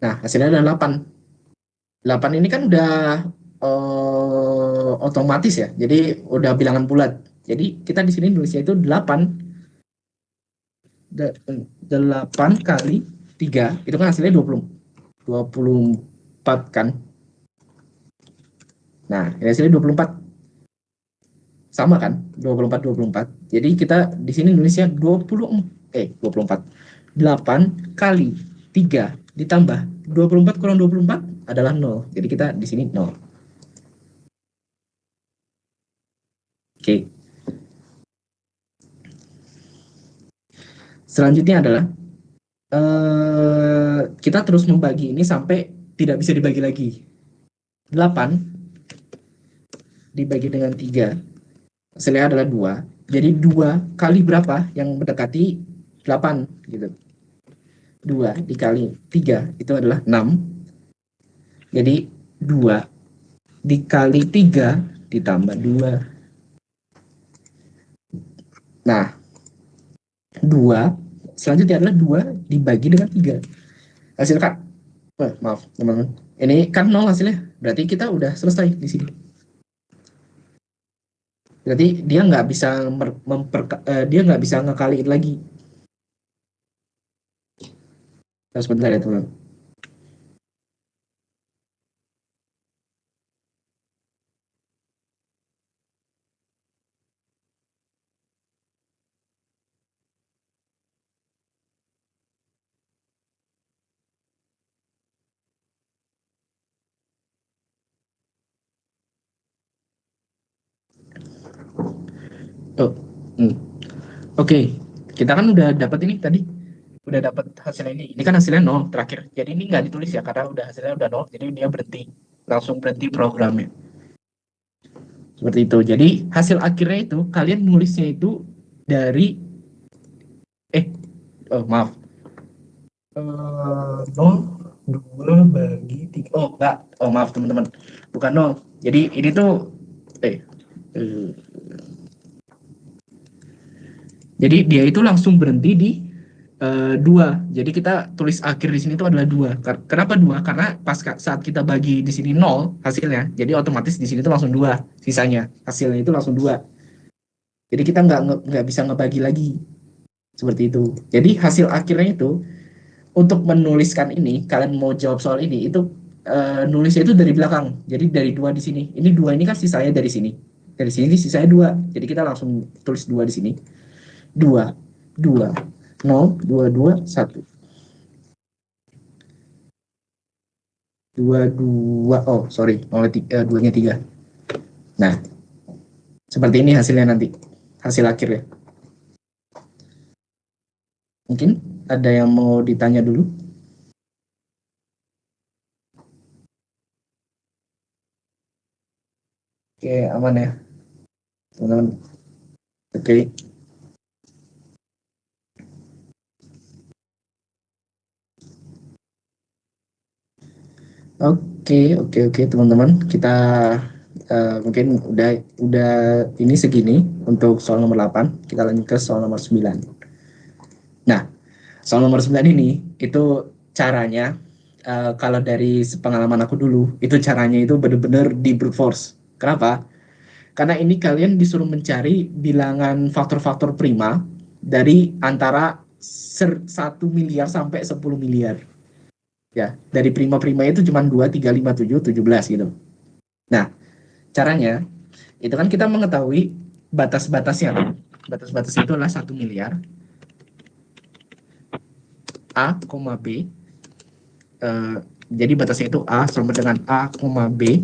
Nah, hasilnya adalah 8. 8 ini kan udah otomatis ya. Jadi udah bilangan bulat. Jadi kita di sini nulisnya itu 8 kali 3. Itu kan hasilnya 24 kan. Nah, ini hasilnya 24. Sama kan? 24. Jadi kita di sini nulisnya 24. 8 kali 3 ditambah 24 kurang 24 adalah 0. Jadi kita di sini 0. Oke. Selanjutnya adalah kita terus membagi ini sampai tidak bisa dibagi lagi. 8 dibagi dengan 3. Hasilnya adalah 2. Jadi 2 kali berapa yang mendekati 8 gitu. 2 dikali 3 itu adalah 6. Jadi 2 dikali 3 ditambah 2. Nah, 2 selanjutnya adalah 2 dibagi dengan 3. Hasil Kak, maaf teman-teman. Ini kan 0 hasilnya. Berarti kita udah selesai di sini. Berarti dia nggak bisa dia nggak bisa ngekaliin lagi. Nah, sebentar ya teman. Oh, Oke, kita kan udah dapat ini tadi, udah dapat hasilnya ini. Ini kan hasilnya 0 terakhir. Jadi ini nggak ditulis ya karena udah hasilnya udah 0. Jadi dia berhenti, langsung berhenti programnya. Seperti itu. Jadi hasil akhirnya itu kalian nulisnya itu dari maaf. 0 2 bagi 3. Oh, enggak. Oh, maaf teman-teman. Bukan 0. Jadi ini tuh jadi dia itu langsung berhenti di 2. Jadi kita tulis akhir di sini itu adalah 2. Kenapa 2? Karena pas saat kita bagi di sini 0 hasilnya, jadi otomatis di sini itu langsung 2 sisanya. Hasilnya itu langsung 2. Jadi kita nggak bisa ngebagi lagi. Seperti itu. Jadi hasil akhirnya itu untuk menuliskan ini, kalian mau jawab soal ini itu nulisnya itu dari belakang. Jadi dari 2 di sini. Ini 2 ini kan sisanya dari sini. Dari sini sisanya 2. Jadi kita langsung tulis 2 di sini. 2 2 0 2 2 1 2 2 sorry 2 nya 3. Nah, seperti ini hasilnya nanti, hasil akhirnya. Mungkin ada yang mau ditanya dulu? Oke, aman ya teman-teman. Oke. Oke teman-teman, kita mungkin udah ini segini untuk soal nomor 8. Kita lanjut ke soal nomor 9. Nah, soal nomor 9 ini itu caranya kalau dari pengalaman aku dulu, itu caranya itu benar-benar di brute force. Kenapa? Karena ini kalian disuruh mencari bilangan faktor-faktor prima dari antara 1 miliar sampai 10 miliar. Ya, dari prima-prima itu cuma 2, 3, 5, 7, 17 gitu. Nah, caranya itu kan kita mengetahui batas-batasnya. Batas-batasnya itu adalah 1 miliar A, B. Jadi batasnya itu A sama dengan A, B.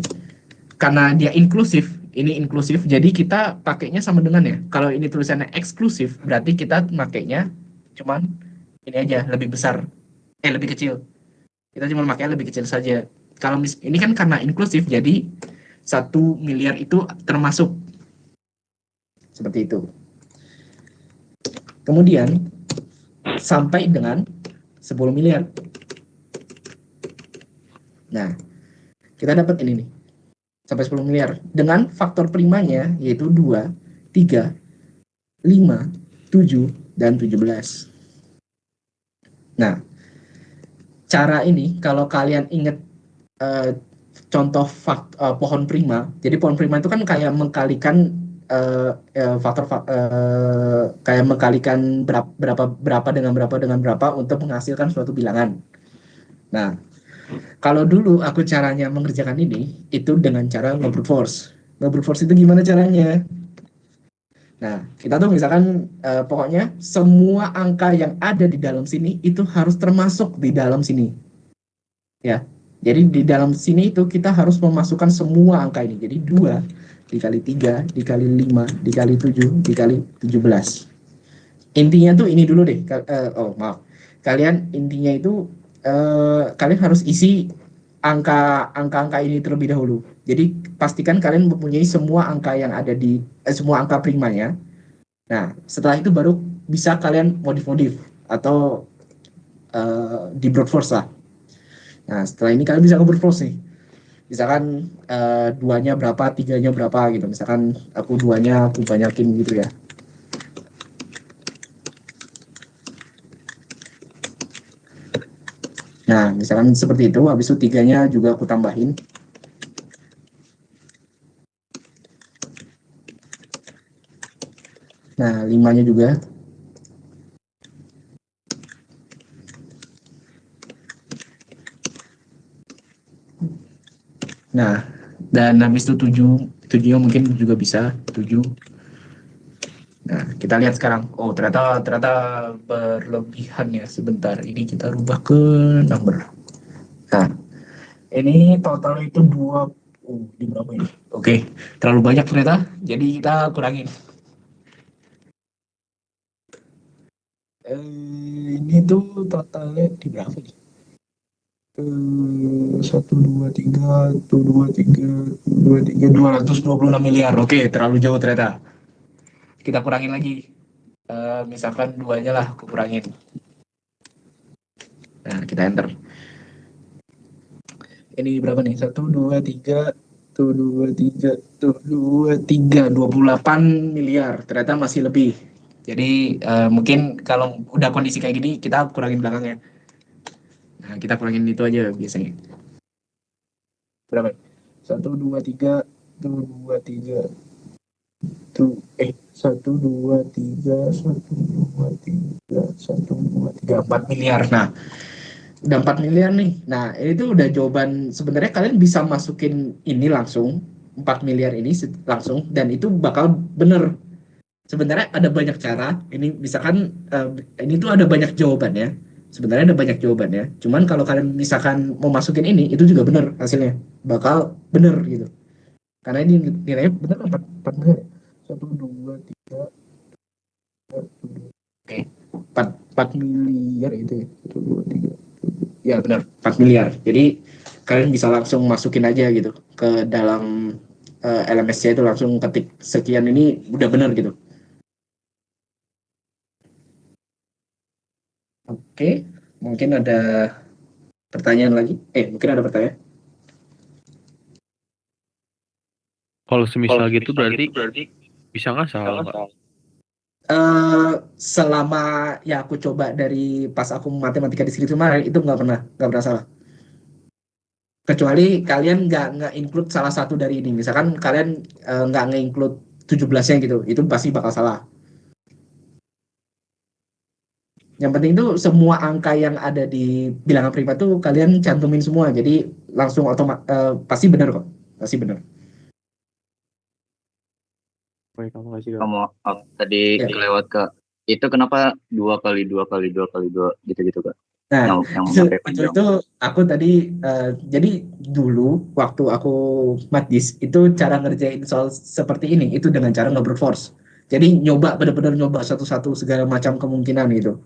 Karena dia inklusif, ini inklusif, jadi kita pakainya sama dengan ya. Kalau ini tulisannya eksklusif, berarti kita pakainya cuman ini aja, lebih besar, lebih kecil. Kita cuma pakai lebih kecil saja. Kalau ini kan karena inklusif, jadi 1 miliar itu termasuk. Seperti itu. Kemudian sampai dengan 10 miliar. Nah, kita dapat ini nih. Sampai 10 miliar. Dengan faktor primanya yaitu 2, 3, 5, 7, dan 17. Nah, cara ini kalau kalian ingat contoh pohon prima, jadi pohon prima itu kan kayak mengkalikan kayak mengkalikan berapa dengan berapa untuk menghasilkan suatu bilangan. Nah, kalau dulu aku caranya mengerjakan ini itu dengan cara nge-brute force. Nge-brute force itu gimana caranya? Nah, kita tuh misalkan pokoknya semua angka yang ada di dalam sini itu harus termasuk di dalam sini. Ya. Jadi di dalam sini itu kita harus memasukkan semua angka ini. Jadi 2 dikali 3 dikali 5 dikali 7 dikali 17. Intinya tuh ini dulu deh. Maaf. Kalian intinya itu kalian harus isi angka-angka ini terlebih dahulu. Jadi pastikan kalian mempunyai semua angka yang ada di semua angka primanya Nah, setelah itu baru bisa kalian modif-modif atau di brute force lah. Nah, setelah ini kalian bisa nge-brute force nih. Misalkan duanya berapa, tiganya berapa gitu. Misalkan aku duanya aku banyakin gitu ya. Nah, misalkan seperti itu, habis itu tiganya juga aku tambahin. Nah, limanya juga. Nah, dan habis itu tujuhnya mungkin juga bisa 7. Nah, kita lihat sekarang. Oh, ternyata berlebihan ya. Sebentar, ini kita rubah ke number. Nah, ini total itu 2. Oh, ini berapa ini? Oke, terlalu banyak ternyata. Jadi kita kurangin. Ini tuh totalnya di berapa nih? 1, 2, 3, 226 miliar. Oke, terlalu jauh ternyata. Kita kurangin lagi. Misalkan duanya lah, aku kurangin. Nah, kita enter. Ini berapa nih? 1, 2, 3, 28 miliar. Ternyata masih lebih. Jadi mungkin kalau udah kondisi kayak gini, kita kurangin belakangnya. Nah, kita kurangin itu aja biasanya. Berapa? 1, 2, 3, 1, 2, 3. 4 miliar. Nah, udah 4 miliar nih. Nah, ini tuh udah jawaban. Sebenarnya kalian bisa masukin ini langsung 4 miliar ini langsung dan itu bakal bener. Sebenarnya ada banyak cara. Ini misalkan ini tuh ada banyak jawabannya. Sebenarnya ada banyak jawabannya. Cuman kalau kalian misalkan mau masukin ini, itu juga bener hasilnya. Bakal bener gitu. Karena ini nilainya bener 4 miliar. 1, 2, 3. Oke, 4 miliar itu ya. 1, 2, 3. Ya benar, 4 miliar. Jadi kalian bisa langsung masukin aja gitu ke dalam LMS-nya itu langsung ketik sekian ini udah benar gitu. Oke, mungkin ada pertanyaan lagi? Mungkin ada pertanyaan? Kalau semisal gitu berarti bisa ngasal nggak? Selama ya aku coba dari pas aku matematika di skripsi kemarin itu nggak pernah salah. Kecuali kalian nggak include salah satu dari ini. Misalkan kalian nggak nge-include 17-nya gitu, itu pasti bakal salah. Yang penting tuh semua angka yang ada di bilangan prima tuh kalian cantumin semua. Jadi langsung pasti benar kok. Pasti benar. Oke, kamu kasih Kak. Kamu tadi Ya. kelewat Kak. Itu kenapa 2 kali 2 kali 2 kali 2 gitu Kak? Nah, Yang itu, memakai itu, panjang. itu aku tadi jadi dulu waktu aku matdis itu cara ngerjain soal seperti ini itu dengan cara nge-brute force. Jadi nyoba benar-benar nyoba satu-satu segala macam kemungkinan gitu.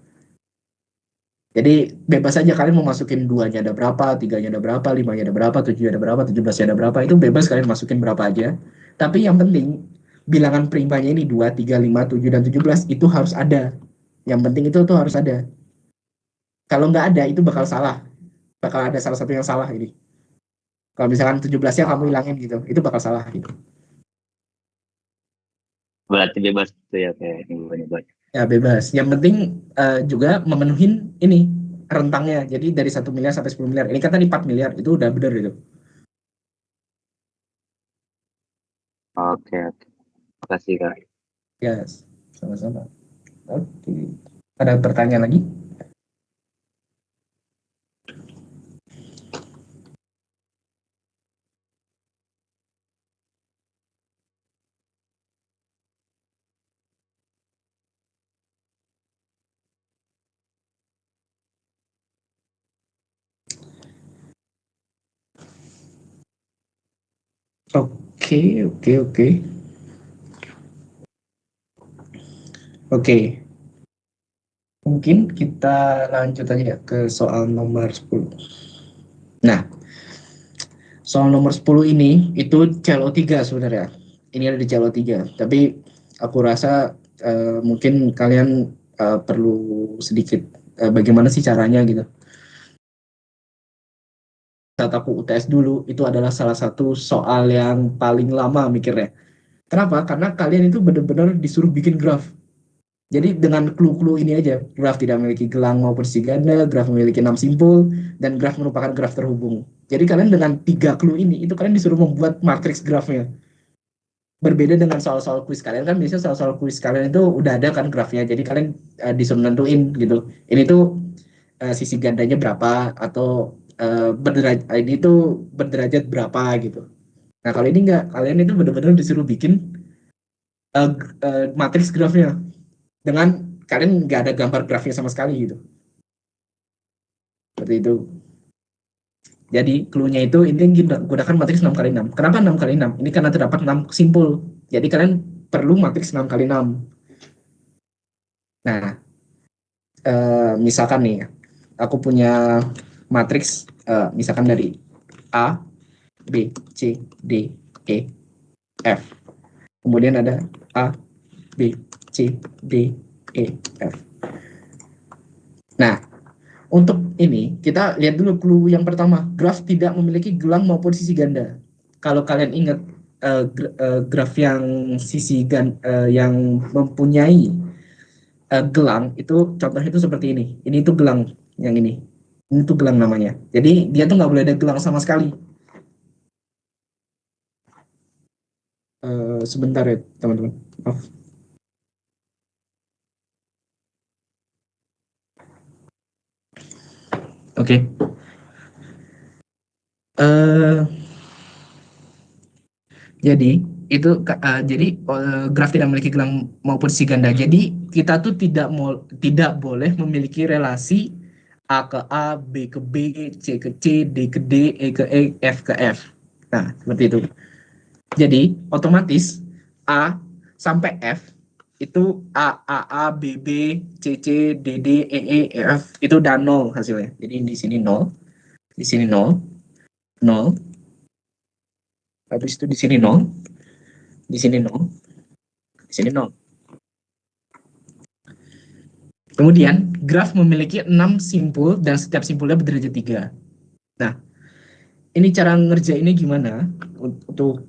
Jadi bebas aja kalian mau masukin duanya ada berapa, tiganya ada berapa, limanya ada berapa, tujuhnya ada berapa, 17-nya ada berapa, itu bebas kalian masukin berapa aja. Tapi yang penting bilangan primanya ini 2, 3, 5, 7, dan 17 itu harus ada. Yang penting itu tuh harus ada. Kalau nggak ada itu bakal salah. Bakal ada salah satu yang salah ini. Kalau misalkan 17-nya kamu hilangin gitu, itu bakal salah gitu. Berarti bebas tuh ya kayak nyoba-nyoba. Ya bebas. Yang penting juga memenuhin ini rentangnya. Jadi dari 1 miliar sampai 10 miliar. Ini kan tadi 4 miliar, itu udah bener gitu. Oke, oke. Makasih Kak. Yes, sama-sama. Oke. Ada pertanyaan lagi? Oke, oke, oke. Oke. Mungkin kita lanjut aja ya ke soal nomor 10. Nah, soal nomor 10 ini itu CLO3 sebenarnya. Ini ada di CLO3. Tapi aku rasa mungkin kalian perlu sedikit bagaimana sih caranya gitu. Saat aku UTS dulu, itu adalah salah satu soal yang paling lama mikirnya. Kenapa? Karena kalian itu benar-benar disuruh bikin graf. Jadi dengan clue-clue ini aja, graf tidak memiliki gelang maupun sisi ganda, graf memiliki 6 simpul, dan graf merupakan graf terhubung. Jadi kalian dengan 3 clue ini, itu kalian disuruh membuat matriks grafnya. Berbeda dengan soal-soal kuis kalian kan biasanya soal-soal kuis kalian itu udah ada kan grafnya, jadi kalian disuruh nentuin gitu. Ini tuh sisi gandanya berapa atau ini tuh berderajat berapa gitu. Nah kalau ini enggak, kalian itu benar-benar disuruh bikin matriks grafnya dengan kalian nggak ada gambar grafnya sama sekali gitu. Seperti itu. Jadi clue-nya itu ini gunakan matriks 6 kali 6. Kenapa 6 kali 6? Ini karena terdapat 6 simpul. Jadi kalian perlu matriks 6 kali 6. Nah, misalkan nih, aku punya matriks misalkan dari A, B, C, D, E, F. Kemudian ada A, B, C, D, E, F. Nah, untuk ini kita lihat dulu clue yang pertama, graf tidak memiliki gelang maupun sisi ganda. Kalau kalian ingat graf yang yang mempunyai gelang itu contohnya itu seperti ini. Ini itu gelang yang ini. Ini tuh gelang namanya. Jadi dia tuh nggak boleh ada gelang sama sekali. Sebentar ya teman-teman. Maaf. Oke. Jadi itu graf tidak memiliki gelang maupun sisi ganda. Jadi kita tuh tidak boleh memiliki relasi A ke A, B ke B, C ke C, D ke D, E ke E, F ke F. Nah, seperti itu. Jadi otomatis A sampai F itu A, B, B, C, C, D, D, E, E, F itu udah 0 hasilnya. Jadi di sini 0, di sini 0, 0. Habis itu di sini 0, di sini 0, di sini 0. Kemudian graf memiliki 6 simpul dan setiap simpulnya berderajat 3. Nah, ini cara ngerjainnya gimana untuk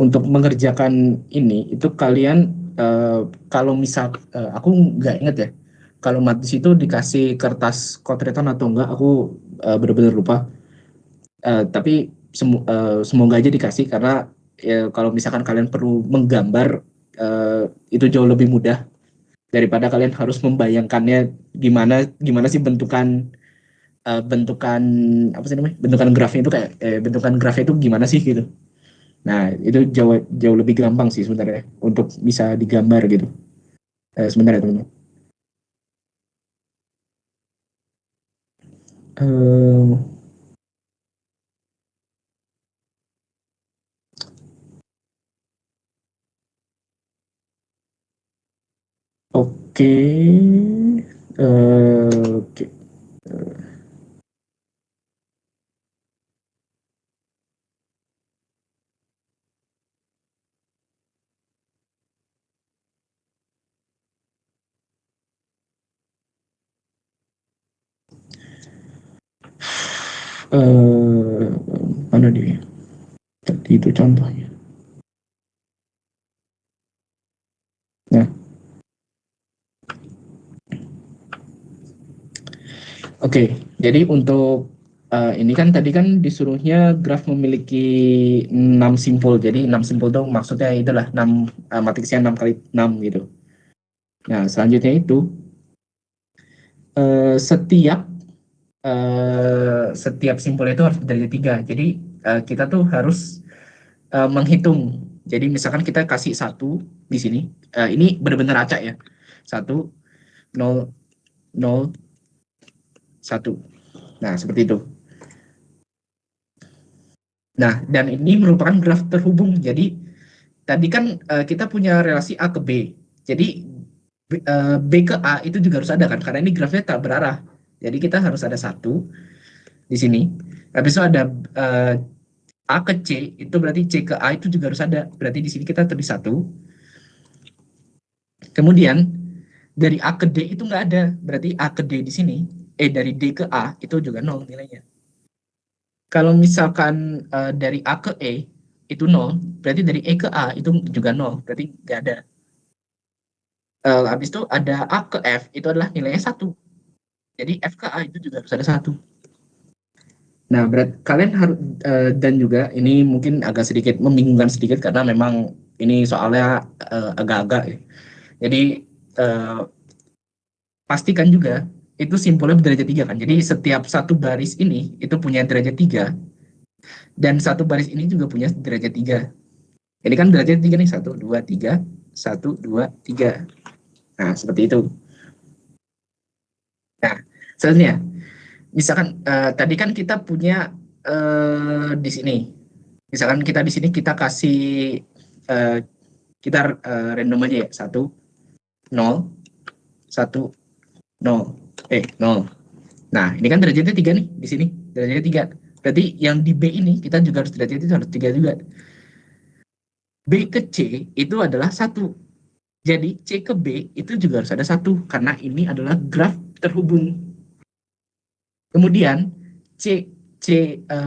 mengerjakan ini itu kalian kalau misal aku nggak inget ya kalau matris itu dikasih kertas kotretan atau enggak aku benar-benar lupa tapi semoga aja dikasih karena kalau misalkan kalian perlu menggambar itu jauh lebih mudah daripada kalian harus membayangkannya gimana sih bentukan apa sih namanya bentukan grafnya itu kayak bentukan grafnya itu gimana sih gitu. Nah, itu jauh lebih gampang sih sebenarnya untuk bisa digambar gitu. Sebentar ya teman-teman. Oke. Oke. Mana dia? Tadi itu contohnya. Nah, oke. Jadi untuk ini kan tadi kan disuruhnya graf memiliki 6 simpul. Jadi 6 simpul itu maksudnya itulah 6 matriksnya 6 kali 6 gitu. Nah, selanjutnya itu setiap simpul itu harus berderajat 3. Jadi kita tuh harus menghitung. Jadi misalkan kita kasih 1 di sini. Ini benar-benar acak ya. 1, 0, 0, 1. Nah, seperti itu. Nah, dan ini merupakan graf terhubung. Jadi tadi kan kita punya relasi A ke B. Jadi B ke A itu juga harus ada kan karena ini grafnya tak berarah. Jadi kita harus ada 1 di sini. Habis itu ada A ke C itu berarti C ke A itu juga harus ada. Berarti di sini kita tulis 1. Kemudian dari A ke D itu nggak ada. Berarti A ke D di sini, dari D ke A itu juga 0 nilainya. Kalau misalkan dari A ke E itu 0, berarti dari E ke A itu juga 0, berarti nggak ada. Habis itu ada A ke F itu adalah nilainya 1. Jadi F ke A itu juga harus ada 1. Nah, kalian harus dan juga ini mungkin agak sedikit membingungkan sedikit karena memang ini soalnya agak-agak ya. Jadi pastikan juga itu simpulnya berderajat 3 kan. Jadi setiap satu baris ini itu punya derajat 3 dan satu baris ini juga punya derajat 3. Ini kan derajat 3 nih, 1 2 3, 1 2 3. Nah, seperti itu. Nah, selanjutnya misalkan tadi kan kita punya di sini. Misalkan kita di sini kita kasih kita random aja ya, 1 0 1 0 0. Nah, ini kan derajatnya 3 nih di sini. Derajatnya 3. Berarti yang di B ini kita juga harus derajatnya itu harus 3 juga. B ke C itu adalah 1. Jadi C ke B itu juga harus ada 1 karena ini adalah graf terhubung. Kemudian C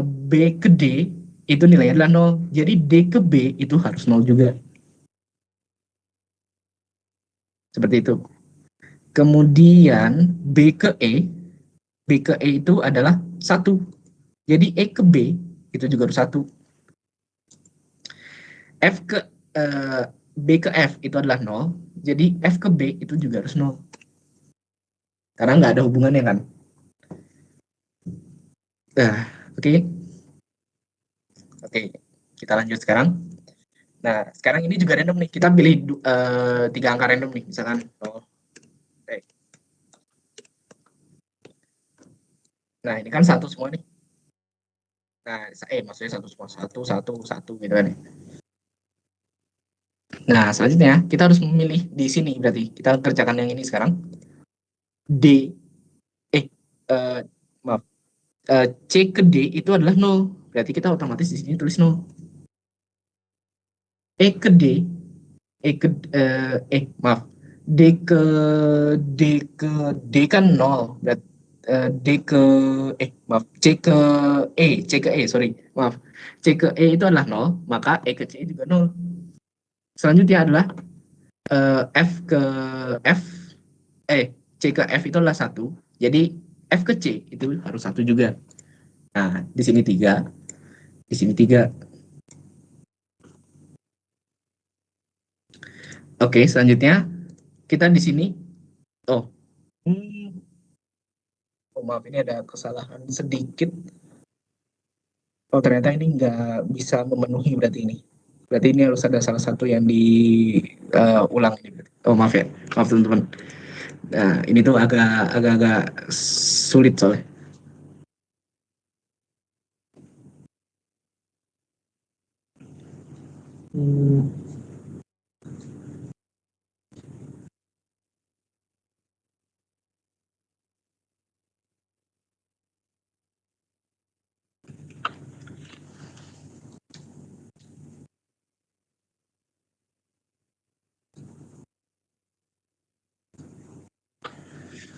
B ke D itu nilainya adalah 0. Jadi D ke B itu harus 0 juga. Seperti itu. Kemudian B ke E itu adalah 1. Jadi E ke B itu juga harus 1. F ke B ke F itu adalah 0. Jadi F ke B itu juga harus 0. Karena nggak ada hubungannya kan. Nah, oke. Oke, kita lanjut sekarang. Nah, sekarang ini juga random nih. Kita pilih 3 angka random nih. Misalkan 0. Nah, ini kan 1 semua nih. Nah, maksudnya 1 semua. 1, 1, 1 gitu kan. Nah, selanjutnya kita harus memilih di sini berarti. Kita kerjakan yang ini sekarang. D, maaf. C ke D itu adalah 0. Berarti kita otomatis di sini tulis 0. E ke D, maaf. D ke D kan 0. Berarti D ke maaf, C ke E, sorry. Maaf. C ke E itu adalah 0, maka E ke C juga 0. Selanjutnya adalah F ke F C ke F itu adalah 1. Jadi F ke C itu harus 1 juga. Nah, di sini 3, di sini 3. Oke, selanjutnya kita di sini. Oh, maaf, ini ada kesalahan sedikit. Oh, ternyata ini nggak bisa memenuhi berarti ini. Berarti ini harus ada salah satu yang diulang. Oh, maaf ya, maaf teman-teman. Nah, ini tuh agak sulit soalnya.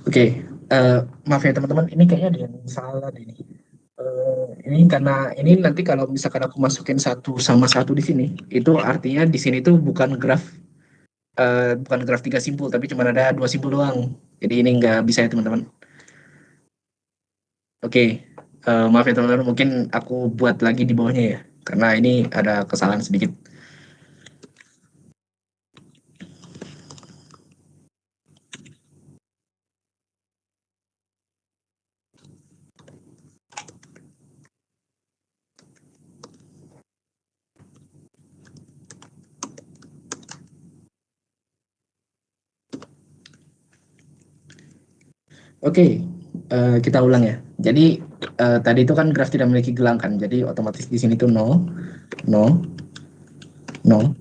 Oke, maaf ya teman-teman, ini kayaknya ada yang salah deh ini. Ini karena ini nanti kalau misalkan aku masukin 1 sama 1 di sini, itu artinya di sini tuh bukan graf 3 simpul, tapi cuma ada 2 simpul doang. Jadi ini nggak bisa ya teman-teman. Oke, maaf ya teman-teman, mungkin aku buat lagi di bawahnya ya, karena ini ada kesalahan sedikit. Oke, kita ulang ya. Jadi tadi itu kan graf tidak memiliki gelang kan, jadi otomatis di sini tuh 0, 0, 0,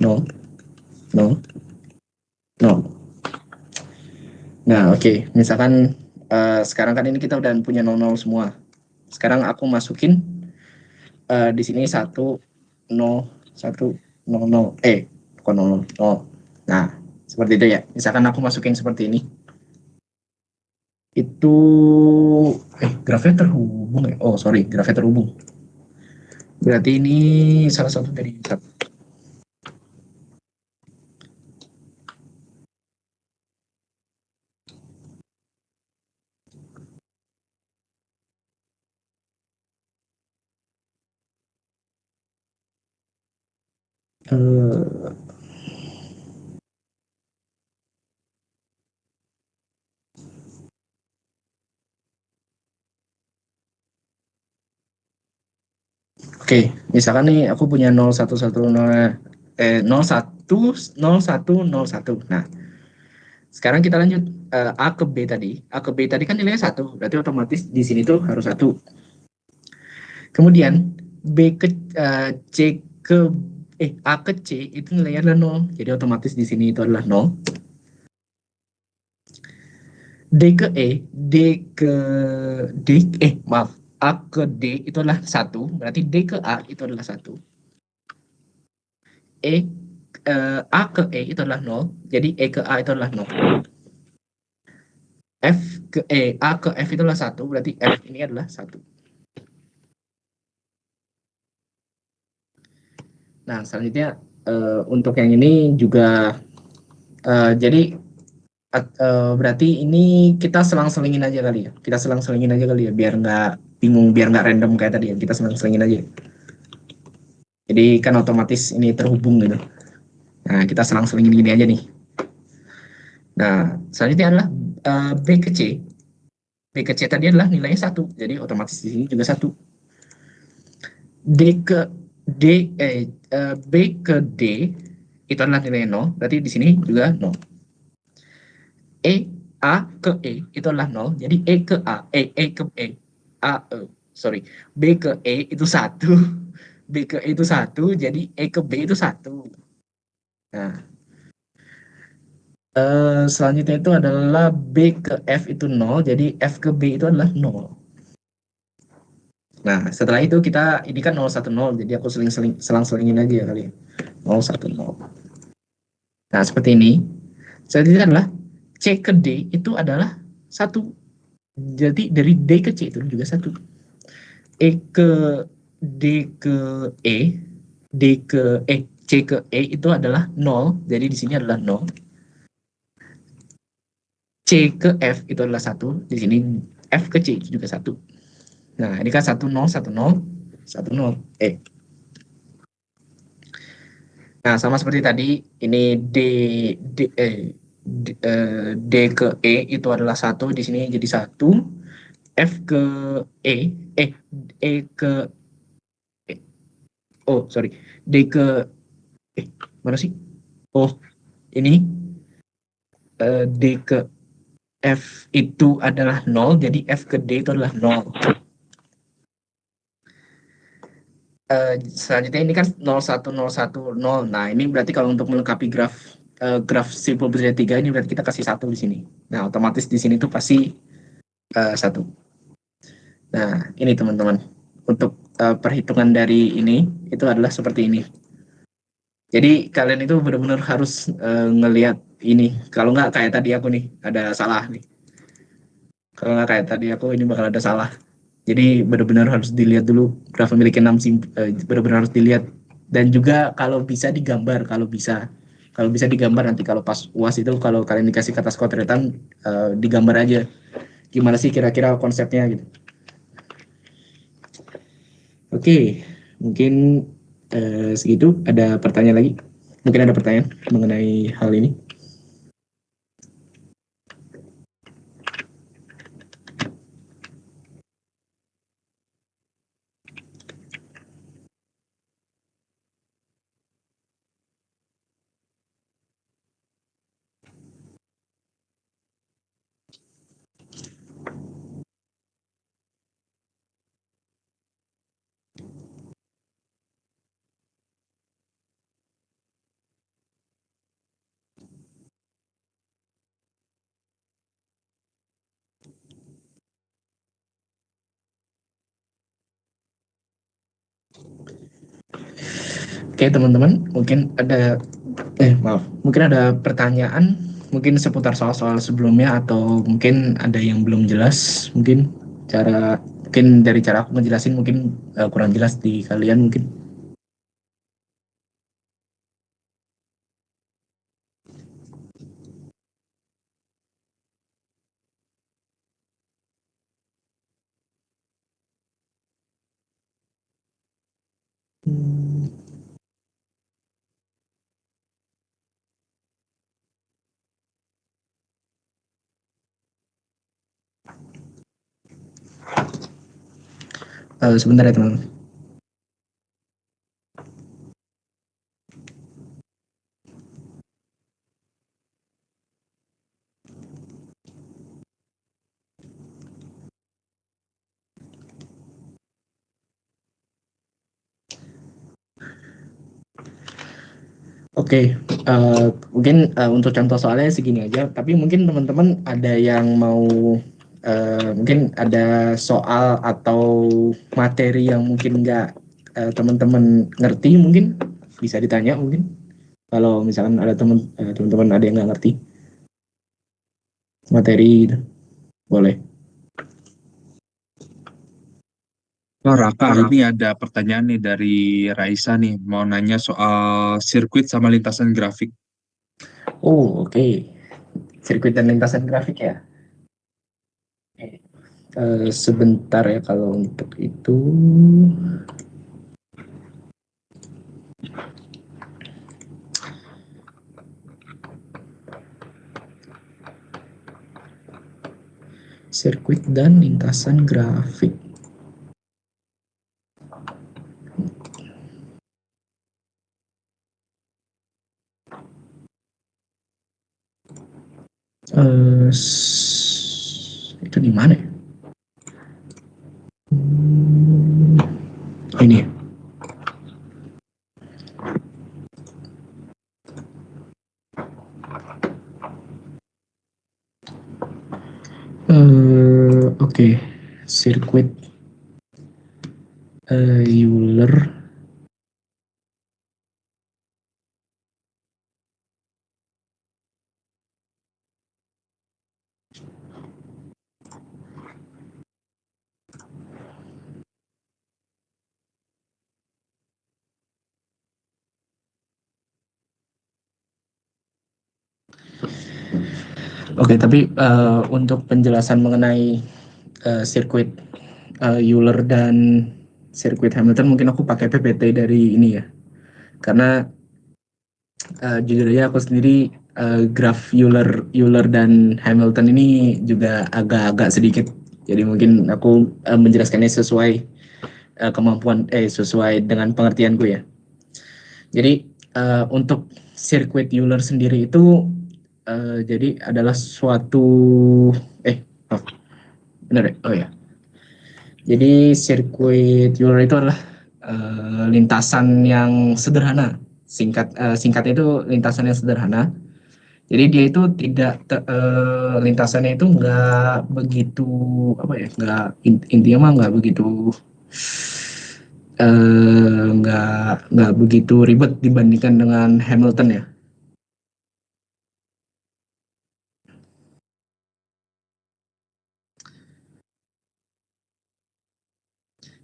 0, 0, 0. Nah, oke. Misalkan sekarang kan ini kita udah punya 0, 0 semua. Sekarang aku masukin di sini 1 0 1 0 0 bukan 0 0. Nah, seperti itu ya. Misalkan aku masukin seperti ini. Itu grafnya terhubung ya. Oh, sorry, grafnya terhubung. Berarti ini salah satu dari satu. Oke, misalkan nih aku punya 0110 Nah, sekarang kita lanjut A ke B tadi. A ke B tadi kan nilainya 1, berarti otomatis di sini tuh harus 1. Kemudian B ke C ke A ke C itu nilainya adalah 0. Jadi otomatis di sini itu adalah 0. D ke E, D ke D maaf, A ke D itu adalah 1, berarti D ke A itu adalah 1. A ke E itu adalah 0, jadi E ke A itu adalah 0. A ke F itu adalah 1, berarti F ini adalah 1. Nah, selanjutnya untuk yang ini juga jadi berarti ini kita selang-selingin aja kali ya. Kita selang-selingin aja kali ya, biar nggak bingung, biar nggak random kayak tadi ya. Kita selang-selingin aja. Jadi kan otomatis ini terhubung gitu. Nah, kita selang-selingin gini aja nih. Nah, selanjutnya adalah B ke C. B ke C tadi adalah nilainya 1. Jadi otomatis di sini juga 1. D ke D B ke D itu adalah nilai 0, berarti di sini juga 0. A ke E itu adalah 0, jadi E ke A, E ke E, sorry, B ke E itu 1, B ke E itu 1, jadi E ke B itu 1. Nah, selanjutnya itu adalah B ke F itu 0, jadi F ke B itu adalah 0. Nah, setelah itu kita, ini kan 0 1 0, jadi aku selang-selingin aja ya kali ya. 0 1 0. Nah, seperti ini. Selanjutnya adalah C ke D itu adalah 1. Jadi dari D ke C itu juga 1. D ke E, C ke E itu adalah 0. Jadi di sini adalah 0. C ke F itu adalah 1. Di sini F ke C itu juga 1. Nah, ini kan 1 0 1 0 1 0. Nah, sama seperti tadi, ini D, D ke E itu adalah 1, di sini jadi 1. F ke E, E ke E, oh sorry, D ke mana sih? Oh, ini D ke F itu adalah 0, jadi F ke D itu adalah 0. Selanjutnya ini kan 0 1 0 1 0. Nah, ini berarti kalau untuk melengkapi graf simpel berjaya 3 ini berarti kita kasih 1 di sini. Nah, otomatis di sini tuh pasti 1. Nah, ini teman-teman. Untuk perhitungan dari ini itu adalah seperti ini. Jadi kalian itu benar-benar harus ngelihat ini. Kalau nggak kayak tadi aku nih, ada salah nih. Kalau nggak kayak tadi aku ini bakal ada salah. Jadi benar-benar harus dilihat dulu graf memiliki 6 benar-benar harus dilihat, dan juga kalau bisa digambar, kalau bisa digambar nanti kalau pas UAS itu kalau kalian dikasih kata skotretan digambar aja gimana sih kira-kira konsepnya gitu. Oke, mungkin segitu. Ada pertanyaan lagi? Mungkin ada pertanyaan mengenai hal ini? Oke teman-teman, mungkin ada pertanyaan mungkin seputar soal-soal sebelumnya atau mungkin ada yang belum jelas, mungkin dari cara aku ngejelasin mungkin kurang jelas di kalian mungkin. Sebentar ya teman-teman. Oke, mungkin untuk contoh soalnya segini aja, tapi mungkin teman-teman ada yang mau mungkin ada soal atau materi yang mungkin nggak teman-teman ngerti, mungkin bisa ditanya mungkin. Kalau misalkan ada teman-teman ada yang nggak ngerti materi, boleh. Oh Raka, ini ada pertanyaan nih dari Raisa nih, mau nanya soal sirkuit sama lintasan grafik. Oh, oke. Sirkuit dan lintasan grafik ya. Oke. Sebentar ya kalau untuk itu. Sirkuit dan lintasan grafik. Itu di mana ya? Ini ya. Oke. Sirkuit Euler. Oke, tapi untuk penjelasan mengenai sirkuit Euler dan sirkuit Hamilton mungkin aku pakai PPT dari ini ya. Karena jujur aja aku sendiri graf Euler dan Hamilton ini juga agak-agak sedikit. Jadi mungkin aku menjelaskannya sesuai sesuai dengan pengertianku ya. Jadi untuk sirkuit Euler sendiri itu jadi adalah suatu benar ya? Oh ya. Jadi sirkuit Euler itu adalah lintasan yang sederhana. Singkatnya itu lintasan yang sederhana. Jadi dia itu lintasannya itu nggak begitu intinya mah nggak begitu ribet dibandingkan dengan Hamilton ya.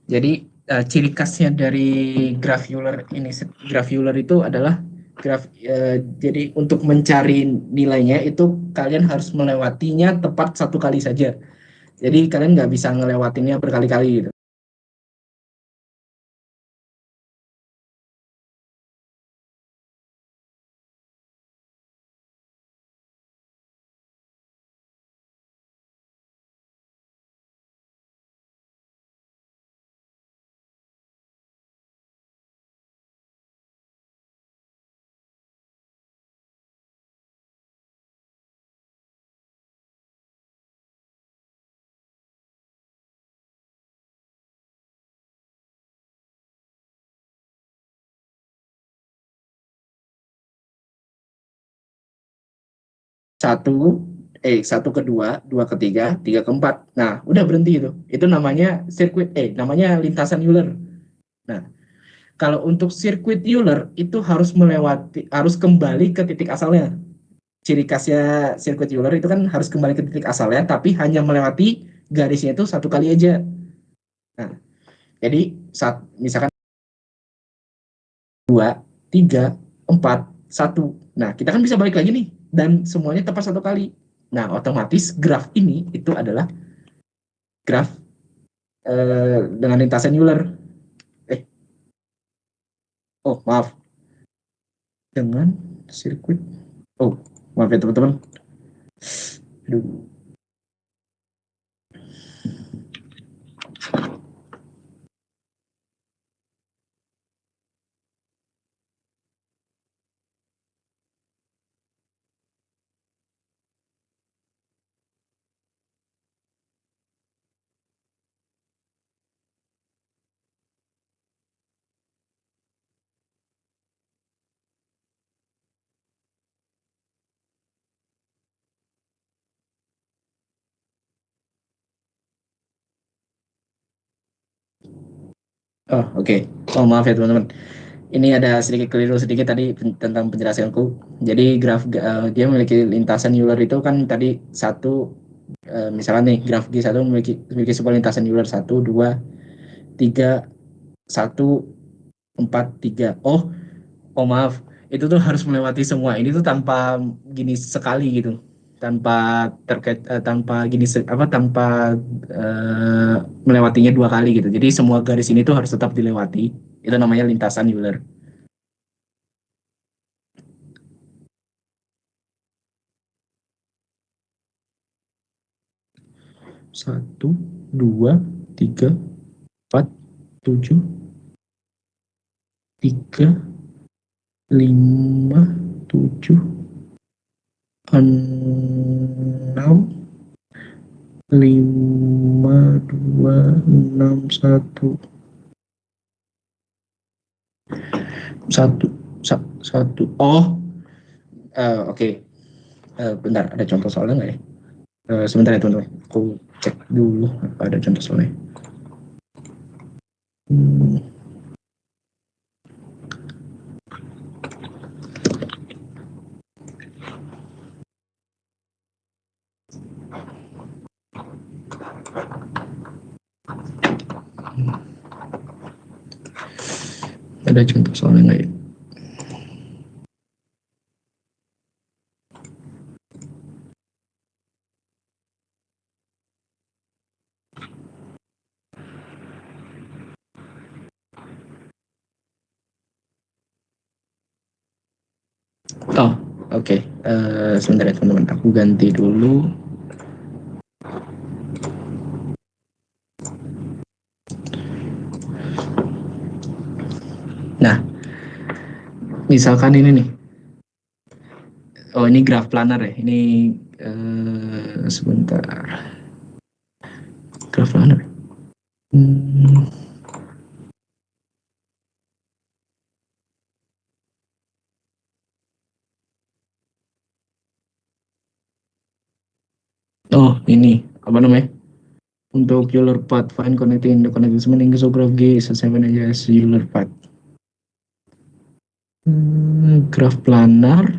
Jadi ciri khasnya dari graf Euler itu adalah jadi untuk mencari nilainya itu kalian harus melewatinya tepat satu kali saja. Jadi kalian nggak bisa ngelewatinnya berkali-kali gitu. Satu kedua, dua ketiga, tiga keempat. Nah, udah berhenti itu. Itu namanya namanya lintasan Euler. Nah, Kalau untuk sirkuit Euler itu harus kembali ke titik asalnya. Ciri khasnya sirkuit Euler itu kan harus kembali ke titik asalnya, tapi hanya melewati garisnya itu satu kali aja. Nah, jadi misalkan 2, 3, 4, 1. Nah, kita kan bisa balik lagi nih, dan semuanya tepat satu kali. Nah, otomatis graf ini itu adalah graf dengan lintasan Euler. Oh, maaf. Dengan sirkuit. Oh, maaf ya teman-teman. Aduh. Oh, oke. Oh, maaf ya teman-teman. Ini ada sedikit keliru sedikit tadi tentang penjelasanku. Jadi dia memiliki lintasan Euler itu kan tadi misalnya nih graf G1 memiliki sebuah lintasan Euler 1, 2, 3, 1, 4, 3. Oh maaf. Itu tuh harus melewati semua. Ini tuh tanpa gini sekali gitu. Tanpa gini tanpa melewatinya dua kali gitu. Jadi semua garis ini tuh harus tetap dilewati. Itu namanya lintasan Euler. Satu, dua, tiga, 4, 7, 3, 5, 7, 6, 5, 2, 6, 1. Satu. Oh, oke. Bentar, ada contoh soalnya nggak ya? Sebentar ya teman-teman. Aku cek dulu apa ada contoh soalnya. Ada contoh soalnya nggak ya? Oh, oke. Sebentar ya teman-teman. Aku ganti dulu. Nah, misalkan ini nih. Oh, ini graf planar ya. Ini sebentar. Graf planar. Oh, ini apa namanya? Untuk Euler path, find connecting the connecting segment in graph G is a 7 as Euler path. Graf planar.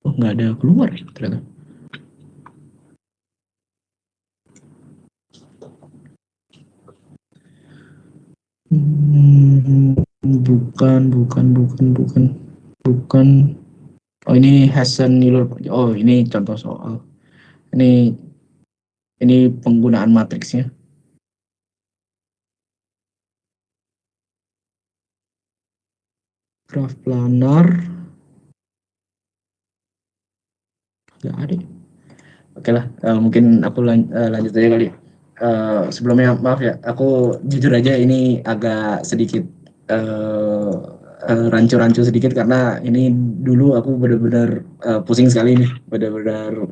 Oh, nggak ada keluar ya ternyata. Bukan. Oh, ini Hessian Euler. Oh, ini contoh soal. Ini penggunaan matriksnya. Graf planar. Nggak ada. Oke lah, mungkin aku lanjut aja kali. Sebelumnya maaf ya, aku jujur aja ini agak sedikit rancu-rancu sedikit karena ini dulu aku benar-benar pusing sekali nih, benar-benar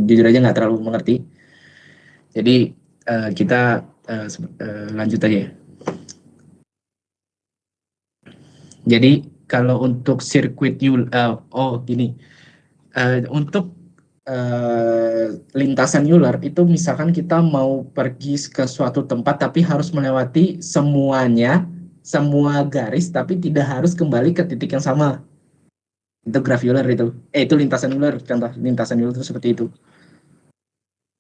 jujur aja nggak terlalu mengerti. Jadi kita lanjut aja ya. Jadi kalau untuk sirkuit gini, untuk lintasan Euler itu misalkan kita mau pergi ke suatu tempat tapi harus melewati semua garis tapi tidak harus kembali ke titik yang sama. Itu graf Euler itu. Itu lintasan Euler, contoh lintasan Euler itu seperti itu.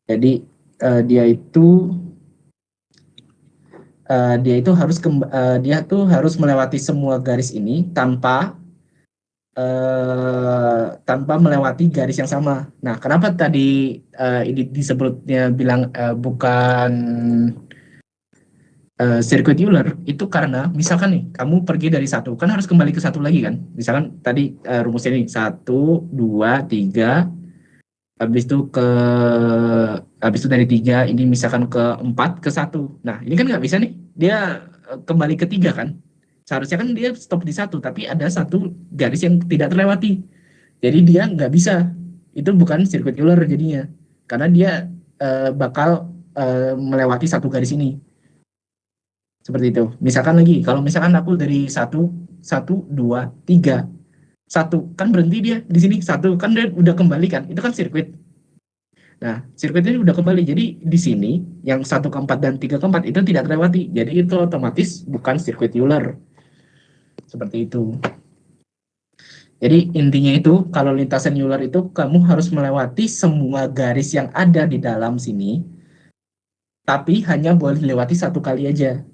Jadi dia tuh harus melewati semua garis ini tanpa melewati garis yang sama. Nah, kenapa tadi ini disebutnya bilang bukan sirkuit Euler? Itu karena misalkan nih kamu pergi dari satu, kan harus kembali ke satu lagi kan? Misalkan tadi rumusnya ini 1, 2, 3, habis itu dari 3 ini misalkan ke 4 ke 1. Nah, ini kan nggak bisa nih. Dia kembali ke 3 kan? Seharusnya kan dia stop di 1, tapi ada satu garis yang tidak terlewati. Jadi dia nggak bisa. Itu bukan sirkuit Euler jadinya. Karena dia bakal melewati satu garis ini. Seperti itu. Misalkan lagi, kalau misalkan aku dari 1, 2, 3, 1 kan berhenti dia di sini, 1 kan dia udah kembali kan, itu kan sirkuit. Nah, sirkuit ini udah kembali, jadi di sini yang 1 ke 4 dan 3 ke 4 itu tidak terlewati, jadi itu otomatis bukan sirkuit Euler. Seperti itu. Jadi intinya itu kalau lintasan Euler itu kamu harus melewati semua garis yang ada di dalam sini, tapi hanya boleh dilewati satu kali aja.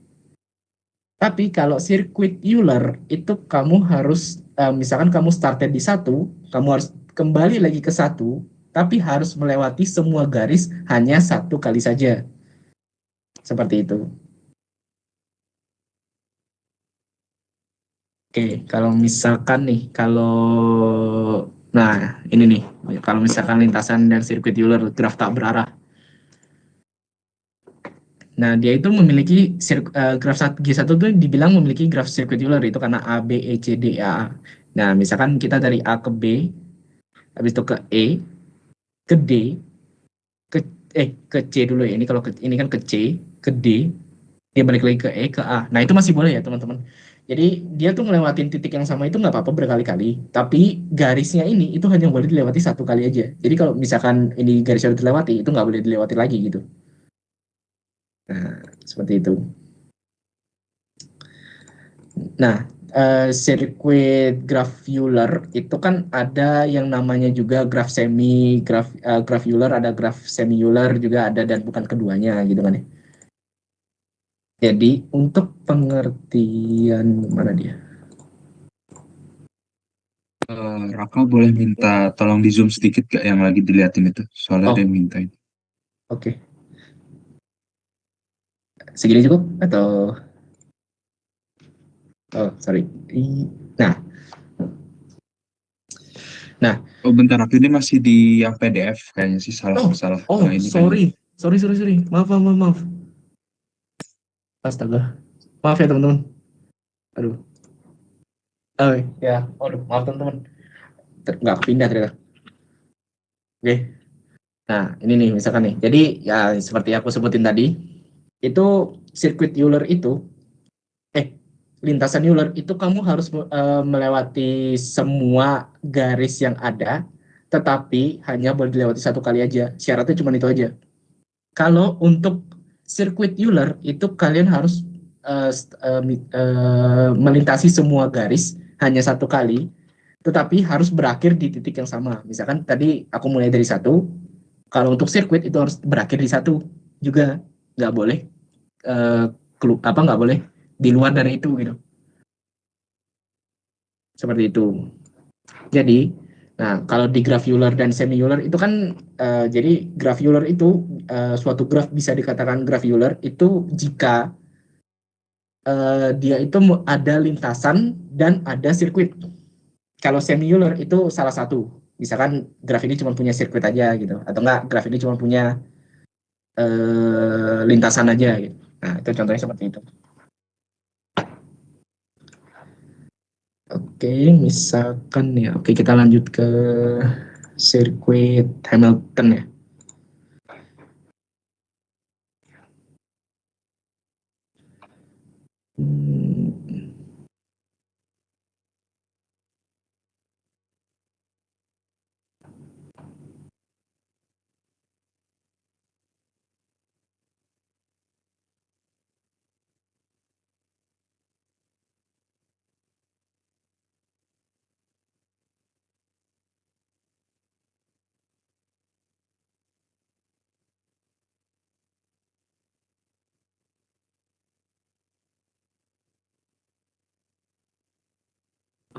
Tapi kalau sirkuit Euler itu kamu harus misalkan kamu started di 1, kamu harus kembali lagi ke 1, tapi harus melewati semua garis hanya satu kali saja. Seperti itu. Oke, kalau misalkan nih, nah ini nih, kalau misalkan lintasan dan sirkuit Euler graf tak berarah. Nah, dia itu memiliki graf G1 itu dibilang memiliki graf sirkuit Euler itu karena A, B, E, C, D, A. Nah, misalkan kita dari A ke B, habis itu ke E, ke D, ke C dulu ya. Ini kalau ini kan ke C, ke D, dia balik lagi ke E, ke A. Nah, itu masih boleh ya, teman-teman. Jadi, dia tuh ngelewatin titik yang sama itu nggak apa-apa berkali-kali. Tapi garisnya ini itu hanya boleh dilewati satu kali aja. Jadi, kalau misalkan ini garisnya udah dilewati, itu nggak boleh dilewati lagi gitu. Nah, seperti itu. Nah, sirkuit graf Euler itu kan ada yang namanya juga graf Euler, ada graf semi Euler juga ada, dan bukan keduanya gitu kan ya. Jadi untuk pengertian mana dia? Raka boleh minta tolong di zoom sedikit gak yang lagi diliatin itu? Soalnya Oh. ada yang mintain. Oke. Segini cukup atau? Oh, sorry. Nah, Oh bentar, aku ini masih di yang PDF kayaknya sih salah. Ini sorry. Sorry. Maaf. Astaga. Maaf ya teman-teman. Aduh. Oh ya, maaf teman-teman. Nggak pindah ternyata. Oke. Nah, ini nih misalkan nih. Jadi ya seperti aku sebutin tadi, itu sirkuit Euler itu lintasan Euler itu kamu harus melewati semua garis yang ada, tetapi hanya boleh dilewati satu kali aja. Syaratnya cuma itu aja. Kalau untuk sirkuit Euler itu kalian harus melintasi semua garis hanya satu kali, tetapi harus berakhir di titik yang sama. Misalkan tadi aku mulai dari 1, kalau untuk sirkuit itu harus berakhir di 1 juga, nggak boleh nggak boleh di luar dari itu gitu. Seperti itu. Jadi, nah kalau di graf Euler dan semi Euler itu kan jadi graf Euler itu suatu graf bisa dikatakan graf Euler itu jika dia itu ada lintasan dan ada sirkuit. Kalau semi Euler itu salah satu. Misalkan graf ini cuma punya sirkuit aja gitu, atau enggak graf ini cuma punya lintasan aja gitu. Nah, itu contohnya seperti itu. Oke, misalkan ya. Oke, kita lanjut ke sirkuit Hamilton ya.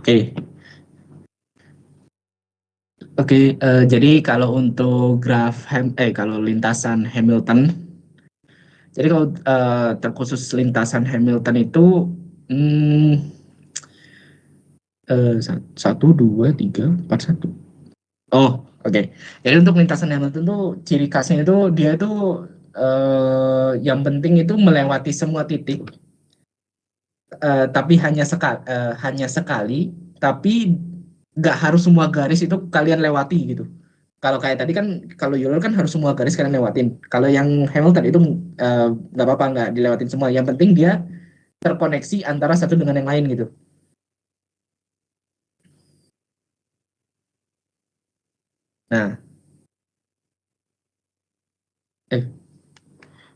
Oke. Oke, jadi kalau untuk kalau lintasan Hamilton, jadi kalau terkhusus lintasan Hamilton itu hmm, 1, 2, 3, 4, 1. Oh, oke. Jadi untuk lintasan Hamilton tuh ciri khasnya itu dia itu yang penting itu melewati semua titik, tapi hanya sekali, tapi nggak harus semua garis itu kalian lewati gitu. Kalau kayak tadi kan, kalau Euler kan harus semua garis kalian lewatin. Kalau yang Hamilton itu nggak apa-apa, nggak dilewatin semua. Yang penting dia terkoneksi antara satu dengan yang lain gitu. Nah,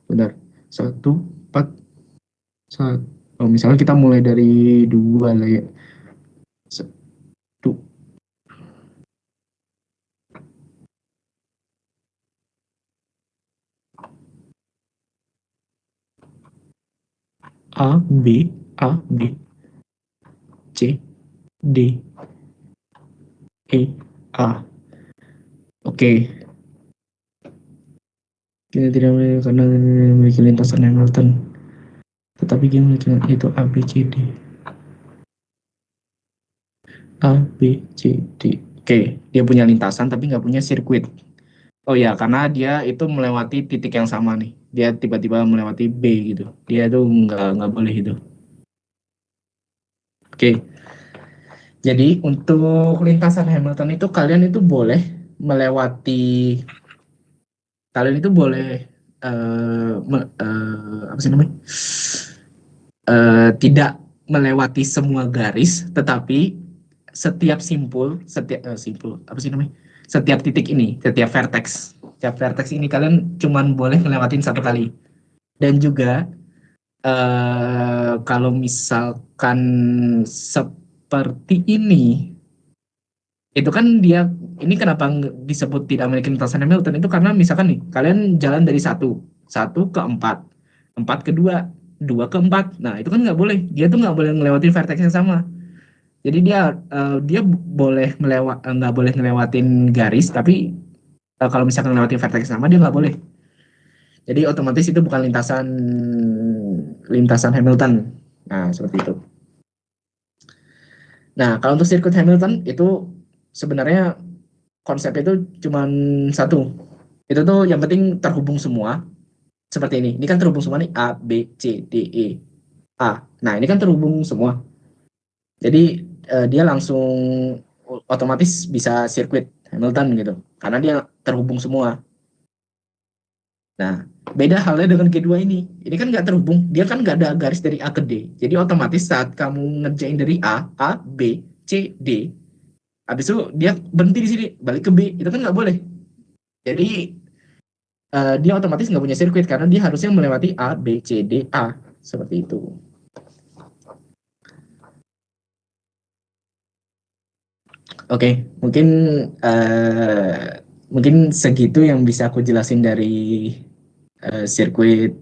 benar. 1, 4, 1. Oh, misalnya kita mulai dari 2 lah ya. 1, A, B, A, B, C, D, E, A. Oke, kita tidak memiliki karena memiliki lintasan Hamilton. Tetapi dia memiliki itu A, B, C, D. A, B, C, D. Oke, dia punya lintasan tapi nggak punya sirkuit. Oh ya, karena dia itu melewati titik yang sama nih. Dia tiba-tiba melewati B gitu. Dia itu nggak boleh itu. Oke, jadi untuk lintasan Hamilton itu kalian itu boleh apa sih namanya? Tidak melewati semua garis, tetapi setiap titik ini, setiap vertex ini kalian cuman boleh ngelewatin satu kali. Dan juga kalau misalkan seperti itu kan ini kenapa disebut tidak memiliki lintasan Hamilton itu karena misalkan nih kalian jalan dari 1 ke 4, 4 ke 2, 2 ke 4. Nah, itu kan nggak boleh. Dia tuh nggak boleh ngelewatin vertex yang sama. Jadi dia nggak boleh ngelewatin garis, tapi kalau misalkan ngelewatin vertex yang sama dia nggak boleh. Jadi otomatis itu bukan lintasan Hamilton. Nah, seperti itu. Nah, kalau untuk sirkuit Hamilton itu sebenarnya konsep itu cuma satu. Itu tuh yang penting terhubung semua. Seperti ini. Ini kan terhubung semua nih, A, B, C, D, E, A. Nah, ini kan terhubung semua. Jadi dia langsung otomatis bisa sirkuit Hamilton gitu. Karena dia terhubung semua. Nah, beda halnya dengan G2 ini. Ini kan nggak terhubung. Dia kan nggak ada garis dari A ke D. Jadi otomatis saat kamu ngerjain dari A, B, C, D, habis itu dia berhenti di sini, balik ke B. Itu kan nggak boleh. Jadi dia otomatis nggak punya sirkuit karena dia harusnya melewati A, B, C, D, A. Seperti itu. Oke, mungkin segitu yang bisa aku jelasin dari sirkuit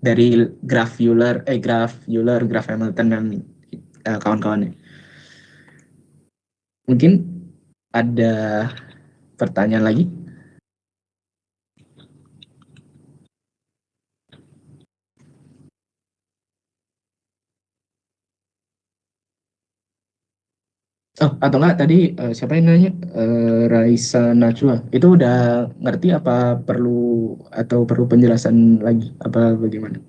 dari graf Euler, graf Hamilton dan kawan-kawannya. Mungkin ada pertanyaan lagi? Oh, atau enggak tadi siapa yang nanya? Raisa Najwa. Itu udah ngerti apa perlu penjelasan lagi apa bagaimana?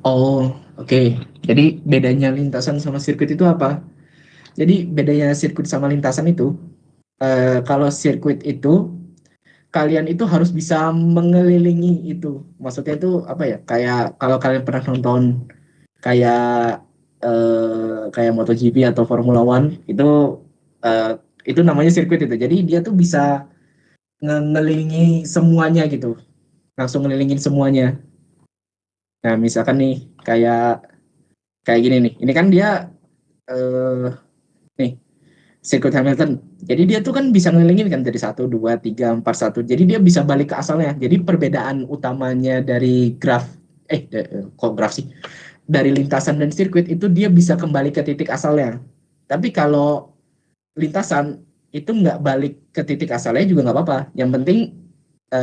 Oh, oke. Jadi bedanya lintasan sama sirkuit itu apa? Jadi bedanya sirkuit sama lintasan itu, kalau sirkuit itu kalian itu harus bisa mengelilingi itu. Maksudnya itu apa ya? Kayak kalau kalian pernah nonton kayak kayak MotoGP atau Formula One itu, itu namanya sirkuit itu. Jadi dia tuh bisa ngelilingi semuanya gitu, langsung ngelilingin semuanya. Nah, misalkan nih kayak kayak gini nih. Ini kan dia eh nih sirkuit Hamilton. Jadi dia tuh kan bisa ngelilingin kan dari 1, 2, 3, 4, 1. Jadi dia bisa balik ke asalnya. Jadi perbedaan utamanya dari kok graf sih? Dari lintasan dan sirkuit itu dia bisa kembali ke titik asalnya. Tapi kalau lintasan itu nggak balik ke titik asalnya juga nggak apa-apa. Yang penting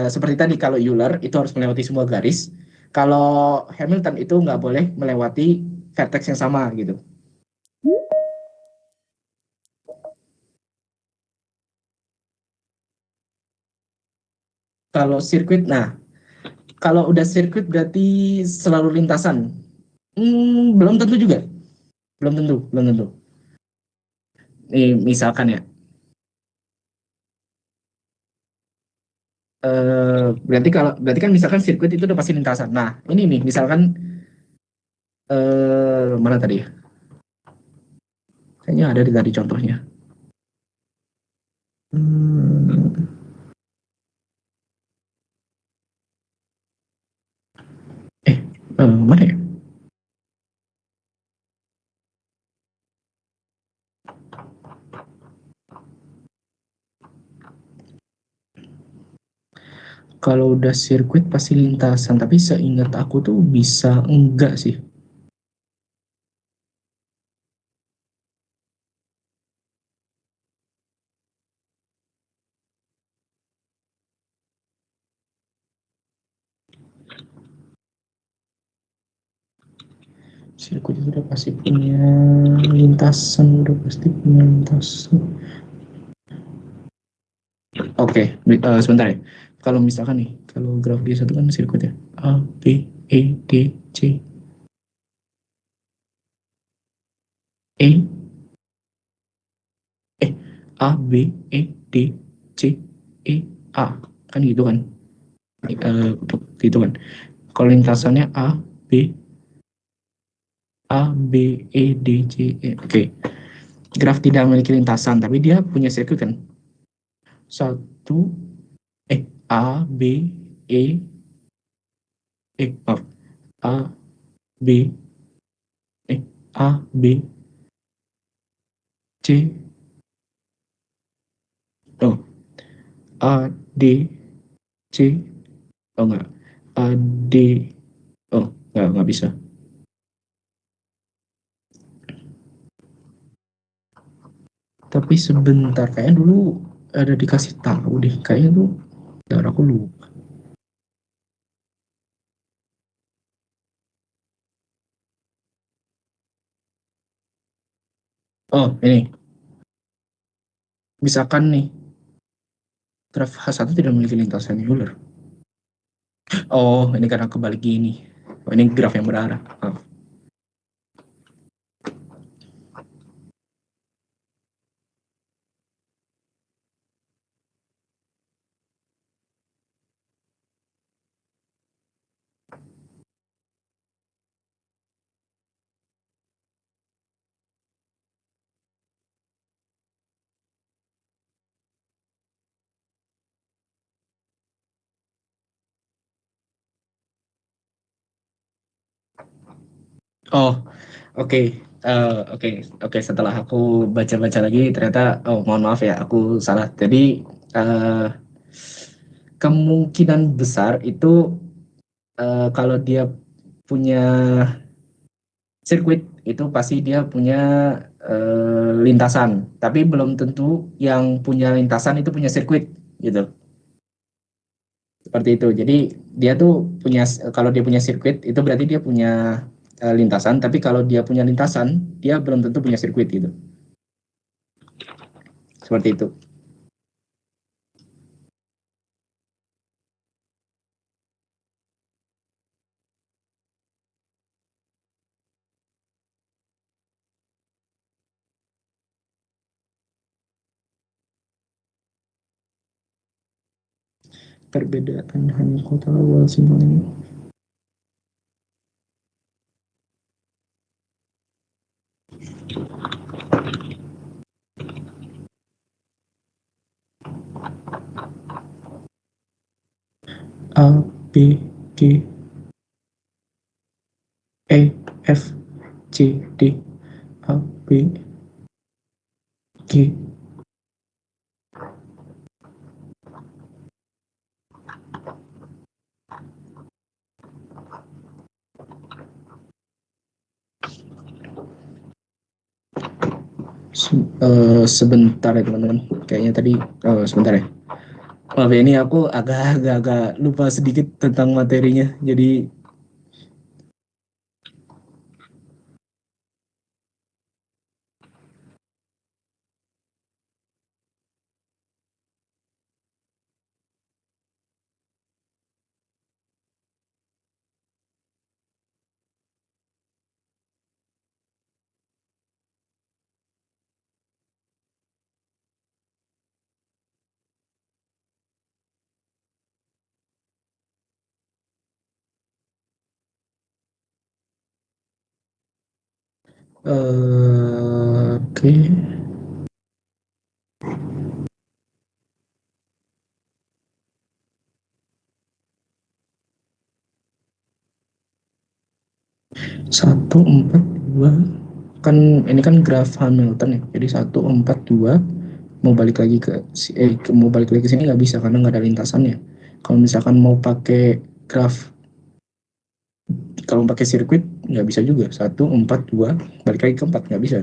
seperti tadi kalau Euler itu harus melewati semua garis. Kalau Hamilton itu nggak boleh melewati vertex yang sama gitu. Kalau sirkuit, nah kalau udah sirkuit berarti selalu lintasan. Belum tentu juga, belum tentu. Nih misalkan ya, berarti kan misalkan sirkuit itu udah pasti lintasan. Nah ini nih misalkan mana tadi ya? Kayaknya ada di tadi contohnya. Hmm, mana ya? Kalau udah sirkuit pasti lintasan, tapi seingat aku tuh bisa enggak sih. Sirkuit itu udah pasti punya lintasan, udah pasti punya lintasan. Oke, sebentar ya. Kalau misalkan nih, kalau graf G1 kan sirkuit ya. A, B, E, D, C, E, A, B, E, D, C, E, A. Kan gitu kan. Gitu kan. Kalau lintasannya A, B, A, B, E, D, C, E. Oke. Graf tidak memiliki lintasan, tapi dia punya sirkuit kan. Satu, A, B, E, maaf. A, B, A, B, C, oh, A, D, C, oh enggak, A, D, oh enggak bisa. Tapi sebentar, kayaknya dulu ada dikasih tahu deh, kayaknya tuh, darah aku lupa. Oh, ini, misalkan nih, graf H1 tidak memiliki lintasan Euler. Oh, ini karena kebalik gini. Oh, ini graf yang berarah. Oh. Oh, oke. Oke. Setelah aku baca-baca lagi, ternyata, oh mohon maaf ya, aku salah. Jadi eh, kemungkinan besar itu kalau dia punya sirkuit itu pasti dia punya lintasan. Tapi belum tentu yang punya lintasan itu punya sirkuit gitu. Seperti itu. Jadi dia tuh punya kalau dia punya sirkuit itu berarti dia punya lintasan. Tapi kalau dia punya lintasan dia belum tentu punya sirkuit gitu. Seperti itu. Perbedaan hanya kota awal simbol ini. A B G E F C D A B G. Sebentar ya teman-teman, kayaknya tadi sebentar ya. Maaf ya, ini aku agak lupa sedikit tentang materinya, jadi oke. Satu empat dua, kan ini kan graf Hamilton ya, jadi 142 mau balik lagi mau balik lagi ke sini nggak bisa karena nggak ada lintasannya. Kalau misalkan mau pakai graf, kalau pakai sirkuit nggak bisa juga, 142 balik lagi ke 4 nggak bisa.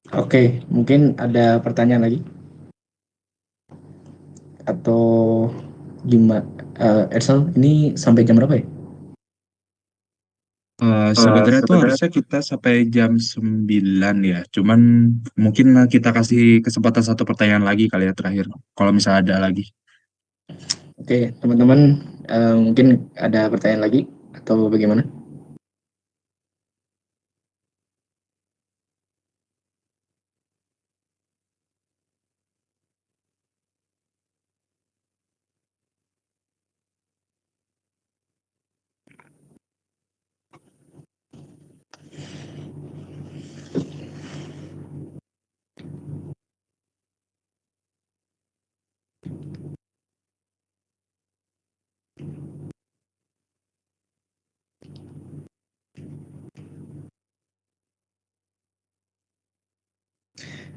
Oke, mungkin ada pertanyaan lagi atau gimana? Ersel, ini sampai jam berapa ya? Sebenarnya tuh harusnya kita sampai jam 9 ya. Cuman mungkin kita kasih kesempatan satu pertanyaan lagi kali ya terakhir. Kalau misalnya ada lagi. Oke, teman-teman, mungkin ada pertanyaan lagi atau bagaimana?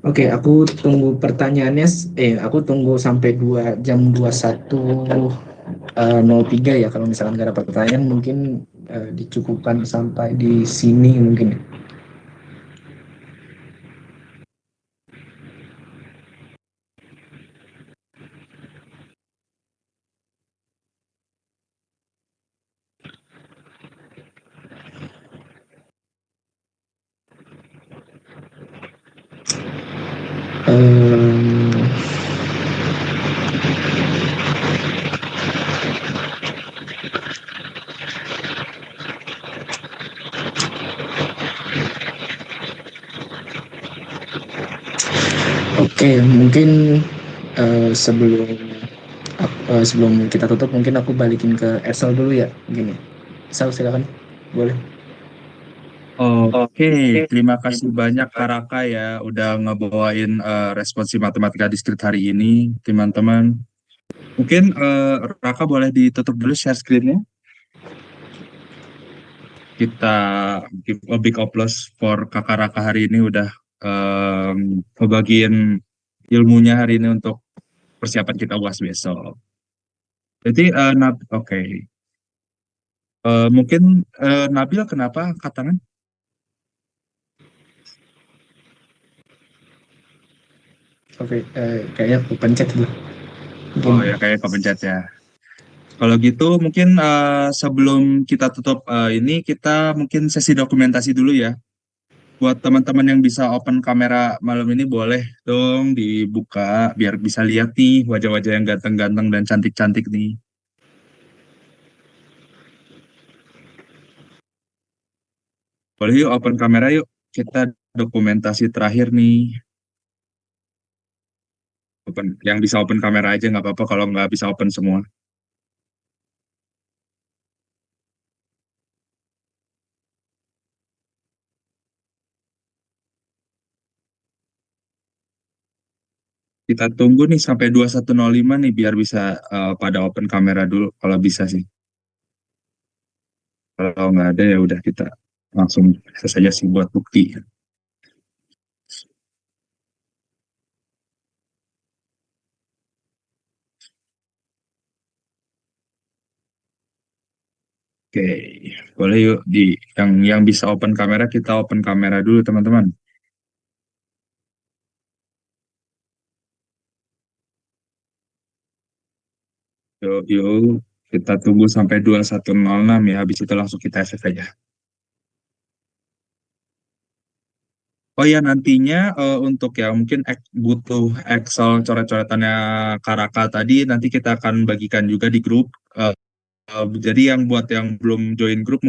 Oke, aku tunggu pertanyaannya. Aku tunggu sampai jam 21.03 ya. Kalau misalkan nggak ada pertanyaan, mungkin dicukupkan sampai di sini mungkin. Em, Oke, mungkin sebelum kita tutup, mungkin aku balikin ke Ersel dulu ya, gini. Ersel, silakan, boleh. Oke, terima kasih banyak Kak Raka ya udah ngebawain responsi matematika diskrit hari ini, teman-teman. Mungkin Raka boleh ditutup dulu share screen-nya. Kita give a big applause for Kakak Raka hari ini udah ngebagiin ilmunya hari ini untuk persiapan kita UAS besok. Jadi oke. Mungkin Nabil kenapa angkat tangan? Oke, kayaknya aku pencet dulu. Oh ya kayak kepencet ya. Kalau gitu mungkin sebelum kita tutup ini kita mungkin sesi dokumentasi dulu ya. Buat teman-teman yang bisa open kamera malam ini boleh dong dibuka biar bisa lihat nih wajah-wajah yang ganteng-ganteng dan cantik-cantik nih. Boleh yuk open kamera yuk. Kita dokumentasi terakhir nih. Yang bisa open kamera aja nggak apa-apa kalau nggak bisa open semua. Kita tunggu nih sampai 21.05 nih biar bisa pada open kamera dulu kalau bisa sih. Kalau nggak ada ya udah kita langsung bisa saja sih buat bukti. Oke, boleh yuk di yang bisa open kamera kita open kamera dulu teman-teman. Yuk, kita tunggu sampai 21.06 ya, habis itu langsung kita save aja. Oh ya nantinya untuk yang mungkin butuh Excel coret-coretannya Karaka tadi nanti kita akan bagikan juga di grup. Jadi yang buat yang belum join grup